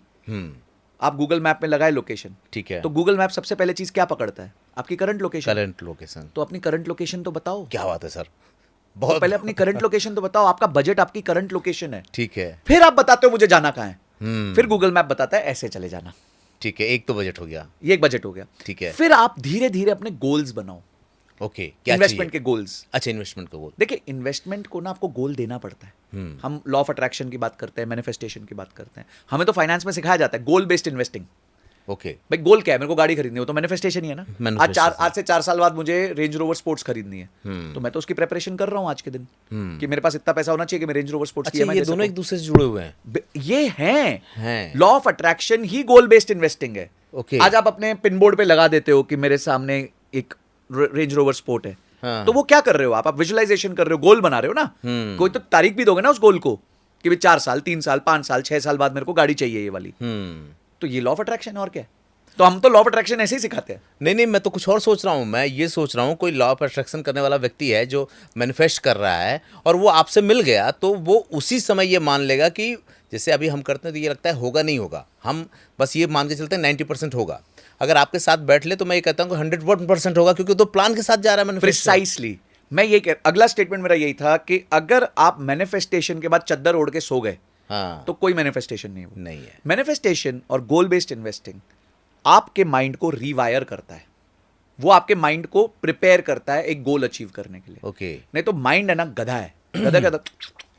आप गूगल मैप में लगाए लोकेशन, ठीक है। तो गूगल मैप सबसे पहले चीज क्या पकड़ता है? आपकी करंट लोकेशन। Current location. तो अपनी करंट लोकेशन तो बताओ। क्या बात है सर, तो बहुत पहले अपनी करंट लोकेशन तो बताओ, आपका बजट आपकी करंट लोकेशन है। ठीक है। फिर आप बताते हो मुझे जाना कहाँ है, फिर गूगल मैप बताता है ऐसे चले जाना। ठीक है, एक तो बजट हो गया। ये एक बजट हो गया। ठीक है। फिर आप धीरे धीरे अपने गोल्स बनाओ। ओके, क्या इन्वेस्टमेंट चाहिए? के गोल्स। अच्छा, इन्वेस्टमेंट का गोल। देखिए, इन्वेस्टमेंट को ना आपको गोल देना पड़ता है। हम लॉ ऑफ अट्रैक्शन की बात करते हैं, मैनिफेस्टेशन की बात करते हैं, हमें तो फाइनेंस में सिखाया जाता है गोल बेस्ड इन्वेस्टिंग। ओके। भाई गोल क्या है? मेरे को गाड़ी खरीदनी हो तो मैनिफेस्टेशन ही है ना। Manifestation। आज से 4 साल बाद मुझे रेंज रोवर स्पोर्ट्स खरीदनी है, तो मैं तो उसकी प्रिपरेशन कर रहा हूं आज के दिन कि मेरे पास इतना पैसा होना चाहिए कि मैं रेंज रोवर स्पोर्ट्स की अच्छा, ये दोनों एक दूसरे से जुड़े हुए हैं। ये हैं। हैं। Law of attraction he goal based investing है। ओके। आज आप अपने पिन बोर्ड पे लगा देते हो कि मेरे सामने एक रेंज रोवर स्पोर्ट है, हाँ। तो वो क्या कर रहे हो आप विजुअलाइजेशन कर रहे हो, गोल बना रहे हो ना। कोई तो तारीख भी दोगे ना उस गोल को कि भाई 4 साल, 3 साल, 5 साल, 6 साल बाद मेरे को गाड़ी चाहिए ये वाली। तो ये लॉ ऑफ अट्रैक्शन और क्या है? तो हम तो लॉ ऑफ अट्रैक्शन ऐसे ही सिखाते हैं। नहीं, मैं तो कुछ और सोच रहा हूँ। मैं ये सोच रहा हूँ कोई लॉ ऑफ अट्रैक्शन करने वाला व्यक्ति है जो मैनिफेस्ट कर रहा है और वो आपसे मिल गया, तो वो उसी समय ये मान लेगा कि जैसे अभी हम करते हैं तो ये लगता है होगा नहीं होगा, हम बस ये मान के चलते हैं 90% होगा। अगर आपके साथ बैठ ले तो मैं ये कहता हूँ कि 101% होगा, क्योंकि तो प्लान के साथ जा रहा है मैनिफेस्ट। प्रिसाइसली, मैं ये अगला स्टेटमेंट मेरा यही था कि अगर आप मैनिफेस्टेशन के बाद चद्दर ओढ़ के सो गए, हाँ, तो कोई मैनिफेस्टेशन नहीं है। मैनिफेस्टेशन और गोल बेस्ड इन्वेस्टिंग आपके माइंड को रीवायर करता है, वो आपके माइंड को प्रिपेयर करता है एक गोल अचीव करने के लिए। ओके। नहीं तो माइंड है ना गधा है, गधा गधा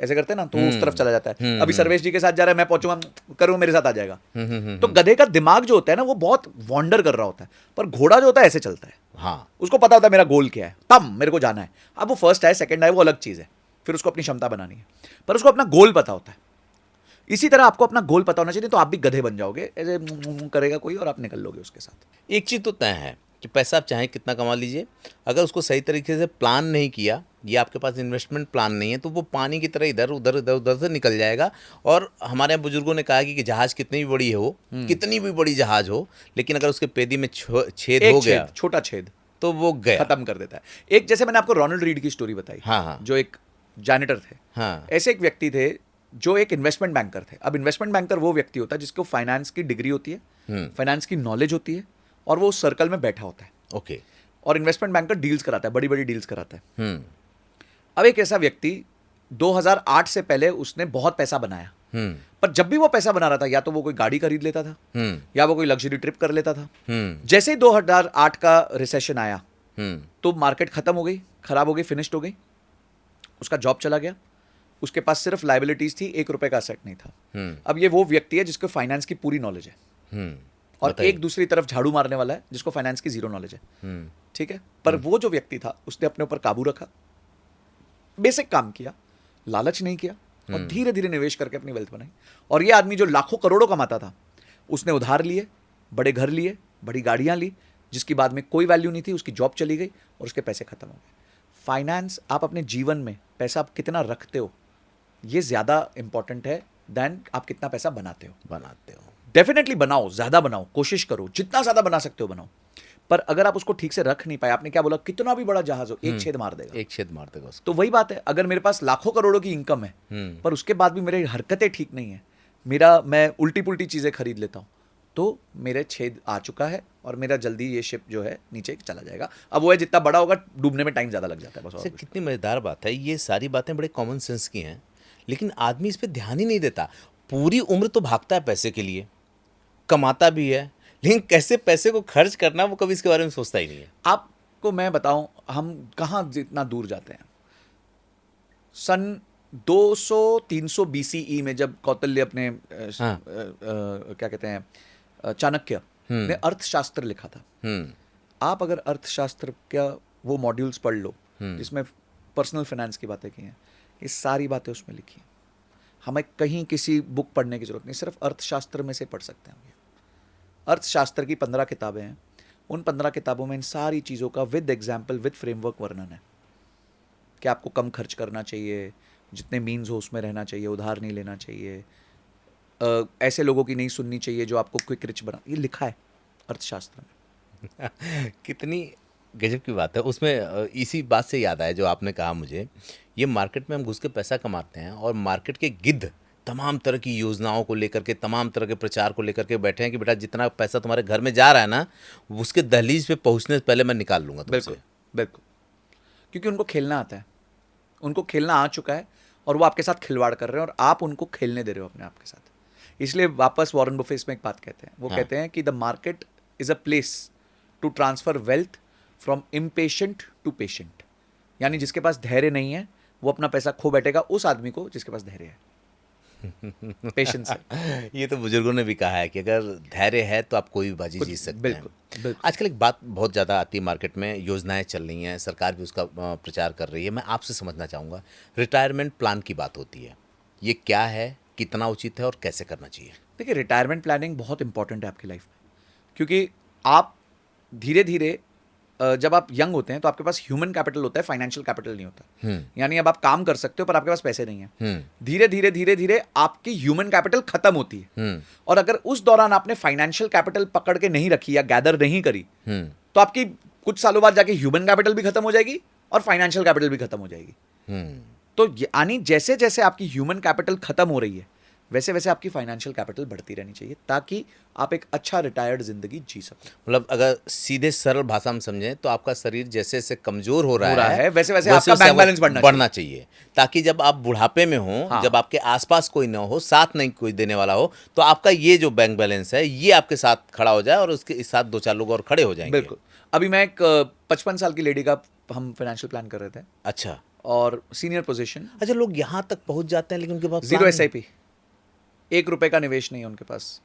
ऐसे करते हैं ना, तो वो उस तरफ चला जाता है। अभी सर्वेश जी के साथ जा रहा है, मैं पहुंचूंगा, करूँ मेरे साथ आ जाएगा। तो गधे का दिमाग जो होता है ना, वो बहुत वॉन्डर कर रहा होता है, पर घोड़ा जो होता है ऐसे चलता है। हाँ, उसको पता होता है मेरा गोल क्या है, तब मेरे को जाना है। अब वो फर्स्ट आए सेकंड आए वो अलग चीज है, फिर उसको अपनी क्षमता बनानी है, पर उसको अपना गोल पता होता है। इसी तरह आपको अपना गोल पता होना चाहिए, तो आप भी गधे बन जाओगे, ऐसे करेगा कोई और आप निकल लोगे उसके साथ। एक चीज़ तो तय है कि पैसा आप चाहें कितना कमा लीजिए, अगर उसको सही तरीके से प्लान नहीं किया, या आपके पास इन्वेस्टमेंट प्लान नहीं है, तो वो पानी की तरह इधर उधर इधर उधर से निकल जाएगा। और हमारे यहाँ बुजुर्गों ने कहा कि जहाज़ कितनी भी बड़ी हो, कितनी भी बड़ी जहाज़ हो, लेकिन अगर उसके पेदी में छेद एक हो गया, छोटा छेद तो वो गया, खत्म कर देता है। एक जैसे मैंने आपको रोनाल्ड रीड की स्टोरी बताई, हाँ, हाँ। जो एक जैनिटर थे, हाँ, ऐसे एक व्यक्ति थे जो एक इन्वेस्टमेंट बैंकर थे। अब इन्वेस्टमेंट बैंकर वो व्यक्ति होता है जिसको फाइनेंस की डिग्री होती है, फाइनेंस की नॉलेज होती है, और वो उस सर्कल में बैठा होता है। ओके। और इन्वेस्टमेंट बैंकर डील्स कराता है, बड़ी बड़ी डील्स कराता है। हम्म अब एक ऐसा व्यक्ति 2008 से पहले उसने बहुत पैसा बनाया, हम्म पर जब भी वो पैसा बना रहा था, या तो वो कोई गाड़ी खरीद लेता था, हम्म या वो कोई लग्जरी ट्रिप कर लेता था। हम्म जैसे ही 2008 का रिसेशन आया, हम्म तो मार्केट खत्म हो गई, खराब हो गई, फिनिश्ड हो गई, उसका जॉब चला गया, उसके पास सिर्फ लाइबिलिटीज थी, ₹1 का असेट नहीं था। अब ये वो व्यक्ति है जिसको फाइनेंस की पूरी नॉलेज है, और बताइए। एक दूसरी तरफ झाड़ू मारने वाला है जिसको फाइनेंस की जीरो नॉलेज है। ठीक है, पर वो जो व्यक्ति था उसने अपने ऊपर काबू रखा, बेसिक काम किया, लालच नहीं किया, और धीरे धीरे निवेश करके अपनी वेल्थ बनाई। और ये आदमी जो लाखों करोड़ों कमाता था, उसने उधार लिए, बड़े घर लिए, बड़ी गाड़ियां ली, जिसकी बाद में कोई वैल्यू नहीं थी, उसकी जॉब चली गई और उसके पैसे खत्म हो गए। फाइनेंस, आप अपने जीवन में पैसा आप कितना रखते हो, ये ज्यादा इंपॉर्टेंट है देन आप कितना पैसा बनाते हो। डेफिनेटली बनाओ, ज्यादा बनाओ, कोशिश करो, जितना ज्यादा बना सकते हो बनाओ, पर अगर आप उसको ठीक से रख नहीं पाए, आपने क्या बोला, कितना भी बड़ा जहाज हो, एक छेद मार देगा। एक छेद मार देगा उसको। तो वही बात है, अगर मेरे पास लाखों करोड़ों की इनकम है, पर उसके बाद भी मेरी हरकतें ठीक नहीं है, मैं उल्टी पुल्टी चीजें खरीद लेता हूं, तो मेरे छेद आ चुका है और मेरा जल्दी ये शिप जो है नीचे चला जाएगा। अब वो है, जितना बड़ा होगा डूबने में टाइम ज्यादा लग जाता है, बस और सर, कुछ कितनी मज़ेदार बात है, ये सारी बातें बड़े कॉमन सेंस की हैं, लेकिन आदमी इस पे ध्यान ही नहीं देता। पूरी उम्र तो भागता है पैसे के लिए, कमाता भी है, लेकिन कैसे पैसे को खर्च करना, वो कभी इसके बारे में सोचता ही नहीं है। नहीं। आपको मैं बताऊं, हम कहाँ जितना दूर जाते हैं। सन 200-300 BCE में जब कौटिल्य अपने हाँ। क्या कहते हैं, चाणक्य ने अर्थशास्त्र लिखा था। आप अगर अर्थशास्त्र का वो मॉड्यूल्स पढ़ लो जिसमें पर्सनल फाइनेंस की बातें की हैं, ये सारी बातें उसमें लिखी हैं। हमें कहीं किसी बुक पढ़ने की जरूरत नहीं, सिर्फ अर्थशास्त्र में से पढ़ सकते हैं हम। अर्थशास्त्र की 15 किताबें हैं, उन 15 किताबों में इन सारी चीज़ों का विद एग्जाम्पल, विद फ्रेमवर्क वर्णन है कि आपको कम खर्च करना चाहिए, जितने मीन्स हो उसमें रहना चाहिए, उधार नहीं लेना चाहिए, ऐसे लोगों की नहीं सुननी चाहिए जो आपको क्विक रिच बना, ये लिखा है अर्थशास्त्र में। कितनी गजब की बात है उसमें। इसी बात से याद आया जो आपने कहा मुझे, ये मार्केट में हम घुस के पैसा कमाते हैं, और मार्केट के गिद्ध तमाम तरह की योजनाओं को लेकर के, तमाम तरह के प्रचार को लेकर के बैठे हैं कि बेटा जितना पैसा तुम्हारे घर में जा रहा है ना, उसके दहलीज पे पहुंचने से पहले मैं निकाल लूंगा तुमसे। बिल्कुल बिल्कुल, क्योंकि उनको खेलना आता है, उनको खेलना आ चुका है, और वो आपके साथ खिलवाड़ कर रहे हैं, और आप उनको खेलने दे रहे हो अपने आप के साथ। इसलिए वापस वॉरेन बफे में एक बात कहते हैं, वो कहते हैं कि the market is a place to transfer wealth from impatient to patient. यानी जिसके पास धैर्य नहीं है वो अपना पैसा खो बैठेगा उस आदमी को जिसके पास धैर्य है, पेशेंस है। ये तो बुजुर्गों ने भी कहा है कि अगर धैर्य है तो आप कोई भी बाजी जीत सकते हैं। बिल्कुल। आजकल एक बात बहुत ज़्यादा आती है मार्केट में, योजनाएं चल रही हैं, सरकार भी उसका प्रचार कर रही है। मैं आपसे समझना चाहूँगा, रिटायरमेंट प्लान की बात होती है, ये क्या है, कितना उचित है और कैसे करना चाहिए? देखिए, रिटायरमेंट प्लानिंग बहुत इंपॉर्टेंट है आपकी लाइफ में, क्योंकि आप धीरे धीरे जब आप यंग होते हैं तो आपके पास ह्यूमन कैपिटल होता है, फाइनेंशियल कैपिटल नहीं होता। यानी अब आप काम कर सकते हो पर आपके पास पैसे नहीं है। धीरे धीरे धीरे धीरे आपकी ह्यूमन कैपिटल खत्म होती है, और अगर उस दौरान आपने फाइनेंशियल कैपिटल पकड़ के नहीं रखी या गैदर नहीं करी, तो आपकी कुछ सालों बाद जाके ह्यूमन कैपिटल भी खत्म हो जाएगी और फाइनेंशियल कैपिटल भी खत्म हो जाएगी। तो यानी जैसे जैसे आपकी ह्यूमन कैपिटल खत्म हो रही है, वैसे वैसे आपकी फाइनेंशियल कैपिटल बढ़ती रहनी चाहिए, ताकि आप एक अच्छा रिटायर्ड जिंदगी जी सको। मतलब अगर सीधे सरल भाषा में समझें तो आपका शरीर जैसे जैसे कमजोर हो रहा है वैसे वैसे आपका बैंक बैलेंस बढ़ना चाहिए, ताकि जब आप बुढ़ापे में हो, हाँ। जब आपके आसपास कोई ना हो, साथ नहीं कोई देने वाला हो, तो आपका ये जो बैंक बैलेंस है ये आपके साथ खड़ा हो जाए और उसके साथ 2-4 लोग और खड़े हो जाएंगे। बिल्कुल। अभी मैं एक 55 साल की लेडी का हम फाइनेंशियल प्लान कर रहे थे। अच्छा। और सीनियर पोजीशन, अच्छा, लोग यहाँ तक पहुंच जाते हैं लेकिन उनके पास जीरो plan नहीं। SIP, ₹1 का निवेश नहीं है उनके पास।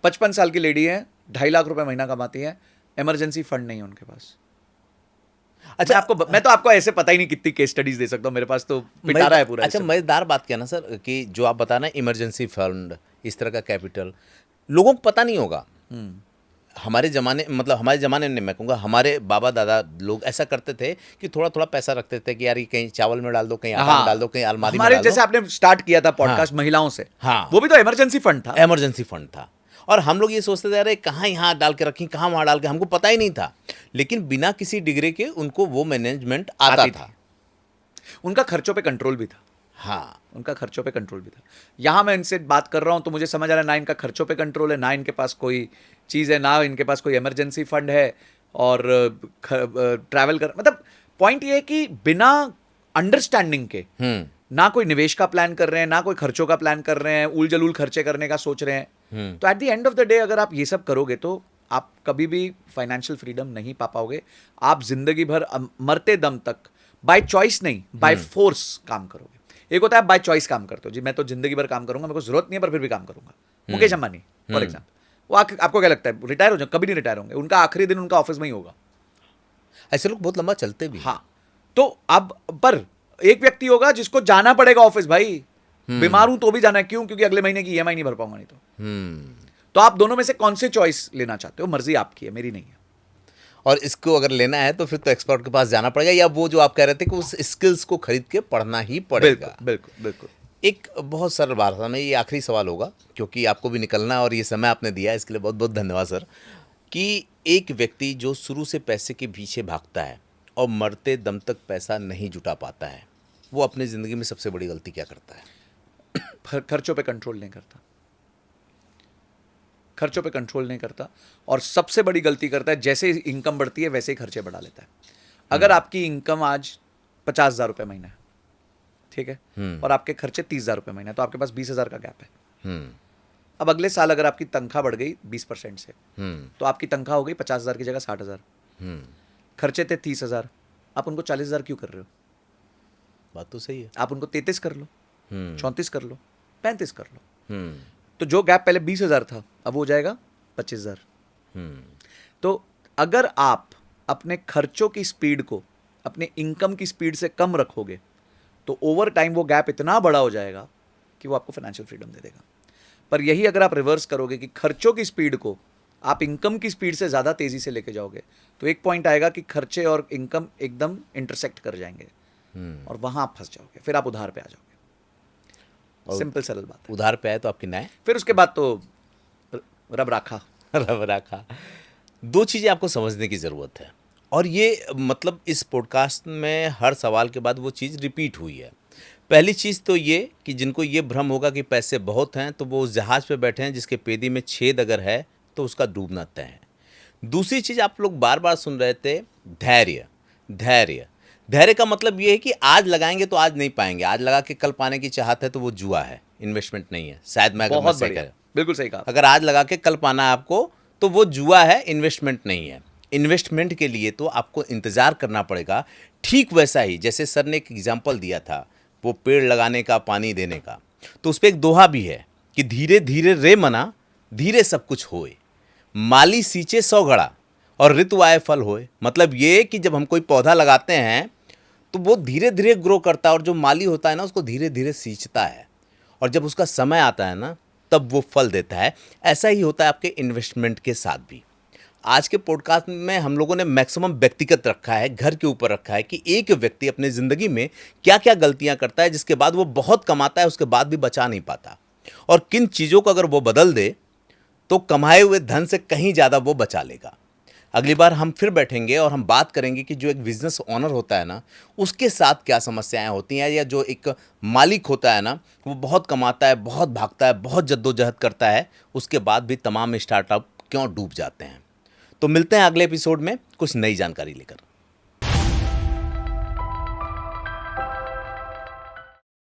55 साल की लेडी है, 2.5 लाख रुपए महीना कमाती है, इमरजेंसी फंड नहीं है उनके पास। अच्छा, मैं तो आपको ऐसे पता ही नहीं कितनी केस स्टडीज दे सकता हूँ, मेरे पास तो पिटारा है पूरा। अच्छा, मजेदार बात क्या ना सर, कि जो आप बता ना इमरजेंसी फंड, इस तरह का कैपिटल लोगों को पता नहीं होगा। हमारे ज़माने में मैं कहूँगा हमारे बाबा दादा लोग ऐसा करते थे कि थोड़ा थोड़ा पैसा रखते थे कि यार ये कहीं चावल में डाल दो, कहीं आटा में डाल दो, कहीं अलमारी में हमारे डाल दो। जैसे आपने स्टार्ट किया था पॉडकास्ट महिलाओं से, हाँ। वो भी तो इमरजेंसी फंड था। इमरजेंसी फंड था, और हम लोग ये सोचते थे अरे कहाँ यहाँ डाल के रखी, कहाँ वहाँ डाल के, हमको पता ही नहीं था। लेकिन बिना किसी डिग्री के उनको वो मैनेजमेंट आता आती था। उनका खर्चों पे कंट्रोल भी था। हाँ, उनका खर्चों पे कंट्रोल भी था। यहाँ मैं इनसे बात कर रहा हूँ तो मुझे समझ आ रहा है, ना इनका खर्चों पे कंट्रोल है, ना इनके पास कोई चीज़ है, ना इनके पास कोई इमरजेंसी फंड है, और ट्रैवल कर, मतलब पॉइंट ये है कि बिना अंडरस्टैंडिंग के ना कोई निवेश का प्लान कर रहे हैं, ना कोई खर्चों का प्लान कर रहे हैं, उल जलूल खर्चे करने का सोच रहे हैं, तो at the end of the day अगर आप ये सब करोगे तो आप कभी भी फाइनेंशियल फ्रीडम नहीं पा पाओगे। आप जिंदगी भर मरते दम तक बाय चॉइस नहीं, बाय फोर्स काम करोगे। एक होता है बाय चॉइस काम करते हो, जी मैं तो जिंदगी भर काम करूंगा, मेरे को जरूरत नहीं है पर फिर भी काम करूंगा। मुकेश अंबानी फॉर एग्जाम्पल, वो आपको क्या लगता है रिटायर हो जाए? कभी नहीं रिटायर होंगे, उनका आखिरी दिन उनका ऑफिस में ही होगा। ऐसे लोग बहुत लंबा चलते भी। हाँ, तो अब पर एक व्यक्ति होगा जिसको जाना पड़ेगा ऑफिस, भाई बीमार हूं तो भी जाना है, क्यों? क्योंकि अगले महीने की EMI नहीं भर पाऊंगा नहीं तो आप दोनों में से कौन से चॉइस लेना चाहते हो? मर्जी आपकी है, मेरी नहीं है। और इसको अगर लेना है तो फिर तो एक्सपर्ट के पास जाना पड़ेगा, या वो जो आप कह रहे थे कि उस स्किल्स को खरीद के पढ़ना ही पड़ेगा। बिल्कुल बिल्कुल बिल्कुल। एक बहुत सरल भाषा में ये आखिरी सवाल होगा, क्योंकि आपको भी निकलना है और ये समय आपने दिया, इसके लिए बहुत बहुत धन्यवाद सर। कि एक व्यक्ति जो शुरू से पैसे के पीछे भागता है और मरते दम तक पैसा नहीं जुटा पाता है, वो अपनी ज़िंदगी में सबसे बड़ी गलती क्या करता है? खर्चों पे कंट्रोल नहीं करता, खर्चों पे कंट्रोल नहीं करता, और सबसे बड़ी गलती करता है जैसे इनकम बढ़ती है वैसे ही खर्चे बढ़ा लेता है। अगर आपकी इनकम आज 50,000 रुपये महीना है, ठीक है, और आपके खर्चे 30,000 रुपये महीना है, तो आपके पास 20,000 का गैप है। अब अगले साल अगर आपकी तनख्वाह बढ़ गई 20% से, तो आपकी तनख्वाह हो गई 50,000 की जगह 60,000, खर्चे थे 30,000, आप उनको 40,000 क्यों कर रहे हो? बात तो सही है। आप उनको 33 कर लो, 34 कर लो, 35 कर लो। तो जो गैप पहले 20,000 था अब हो जाएगा 25,000। तो अगर आप अपने खर्चों की स्पीड को अपने इनकम की स्पीड से कम रखोगे तो ओवर टाइम वो गैप इतना बड़ा हो जाएगा कि वो आपको फाइनेंशियल फ्रीडम दे देगा। पर यही अगर आप रिवर्स करोगे कि खर्चों की स्पीड को आप इनकम की स्पीड से ज़्यादा तेज़ी से लेके जाओगे, तो एक पॉइंट आएगा कि खर्चे और इनकम एकदम इंटरसेक्ट कर जाएंगे और वहाँ आप फंस जाओगे, फिर आप उधार पे आ जाओगे। सिंपल सरल बात है। उधार पे आए तो आपकी न्याय, फिर उसके बाद तो रब राखा। रब रखा। दो चीज़ें आपको समझने की ज़रूरत है, और ये मतलब इस पॉडकास्ट में हर सवाल के बाद वो चीज़ रिपीट हुई है। पहली चीज़ तो ये कि जिनको ये भ्रम होगा कि पैसे बहुत हैं तो वो उस जहाज़ पे बैठे हैं जिसके पेदी में छेद अगर है तो उसका डूबना तय है। दूसरी चीज़ आप लोग बार बार सुन रहे थे, धैर्य। धैर्य धैर्य का मतलब ये है कि आज लगाएंगे तो आज नहीं पाएंगे, आज लगा के कल पाने की चाहत है तो वो जुआ है, इन्वेस्टमेंट नहीं है। शायद मैं अगर बहुत सही बढ़िया, कह, बिल्कुल सही कहा। अगर आज लगा के कल पाना है आपको तो वो जुआ है, इन्वेस्टमेंट नहीं है। इन्वेस्टमेंट के लिए तो आपको इंतज़ार करना पड़ेगा। ठीक वैसा ही जैसे सर ने एक एग्जाम्पल दिया था वो पेड़ लगाने का, पानी देने का, तो उस पर एक दोहा भी है कि धीरे धीरे रे मना, धीरे सब कुछ होए, माली सींचे 100 घड़ा और ऋतु आए फल होए। मतलब ये कि जब हम कोई पौधा लगाते हैं तो वो धीरे धीरे ग्रो करता है, और जो माली होता है ना उसको धीरे धीरे सींचता है, और जब उसका समय आता है ना तब वो फल देता है। ऐसा ही होता है आपके इन्वेस्टमेंट के साथ भी। आज के पॉडकास्ट में हम लोगों ने मैक्सिमम व्यक्तिगत रखा है, घर के ऊपर रखा है कि एक व्यक्ति अपनी ज़िंदगी में क्या क्या गलतियां करता है जिसके बाद वो बहुत कमाता है, उसके बाद भी बचा नहीं पाता, और किन चीज़ों को अगर वो बदल दे तो कमाए हुए धन से कहीं ज़्यादा वो बचा लेगा। अगली बार हम फिर बैठेंगे और हम बात करेंगे कि जो एक बिजनेस ओनर होता है ना उसके साथ क्या समस्याएं होती हैं, या जो एक मालिक होता है ना वो बहुत कमाता है, बहुत भागता है, बहुत जद्दोजहद करता है, उसके बाद भी तमाम स्टार्टअप क्यों डूब जाते हैं। तो मिलते हैं अगले एपिसोड में कुछ नई जानकारी लेकर।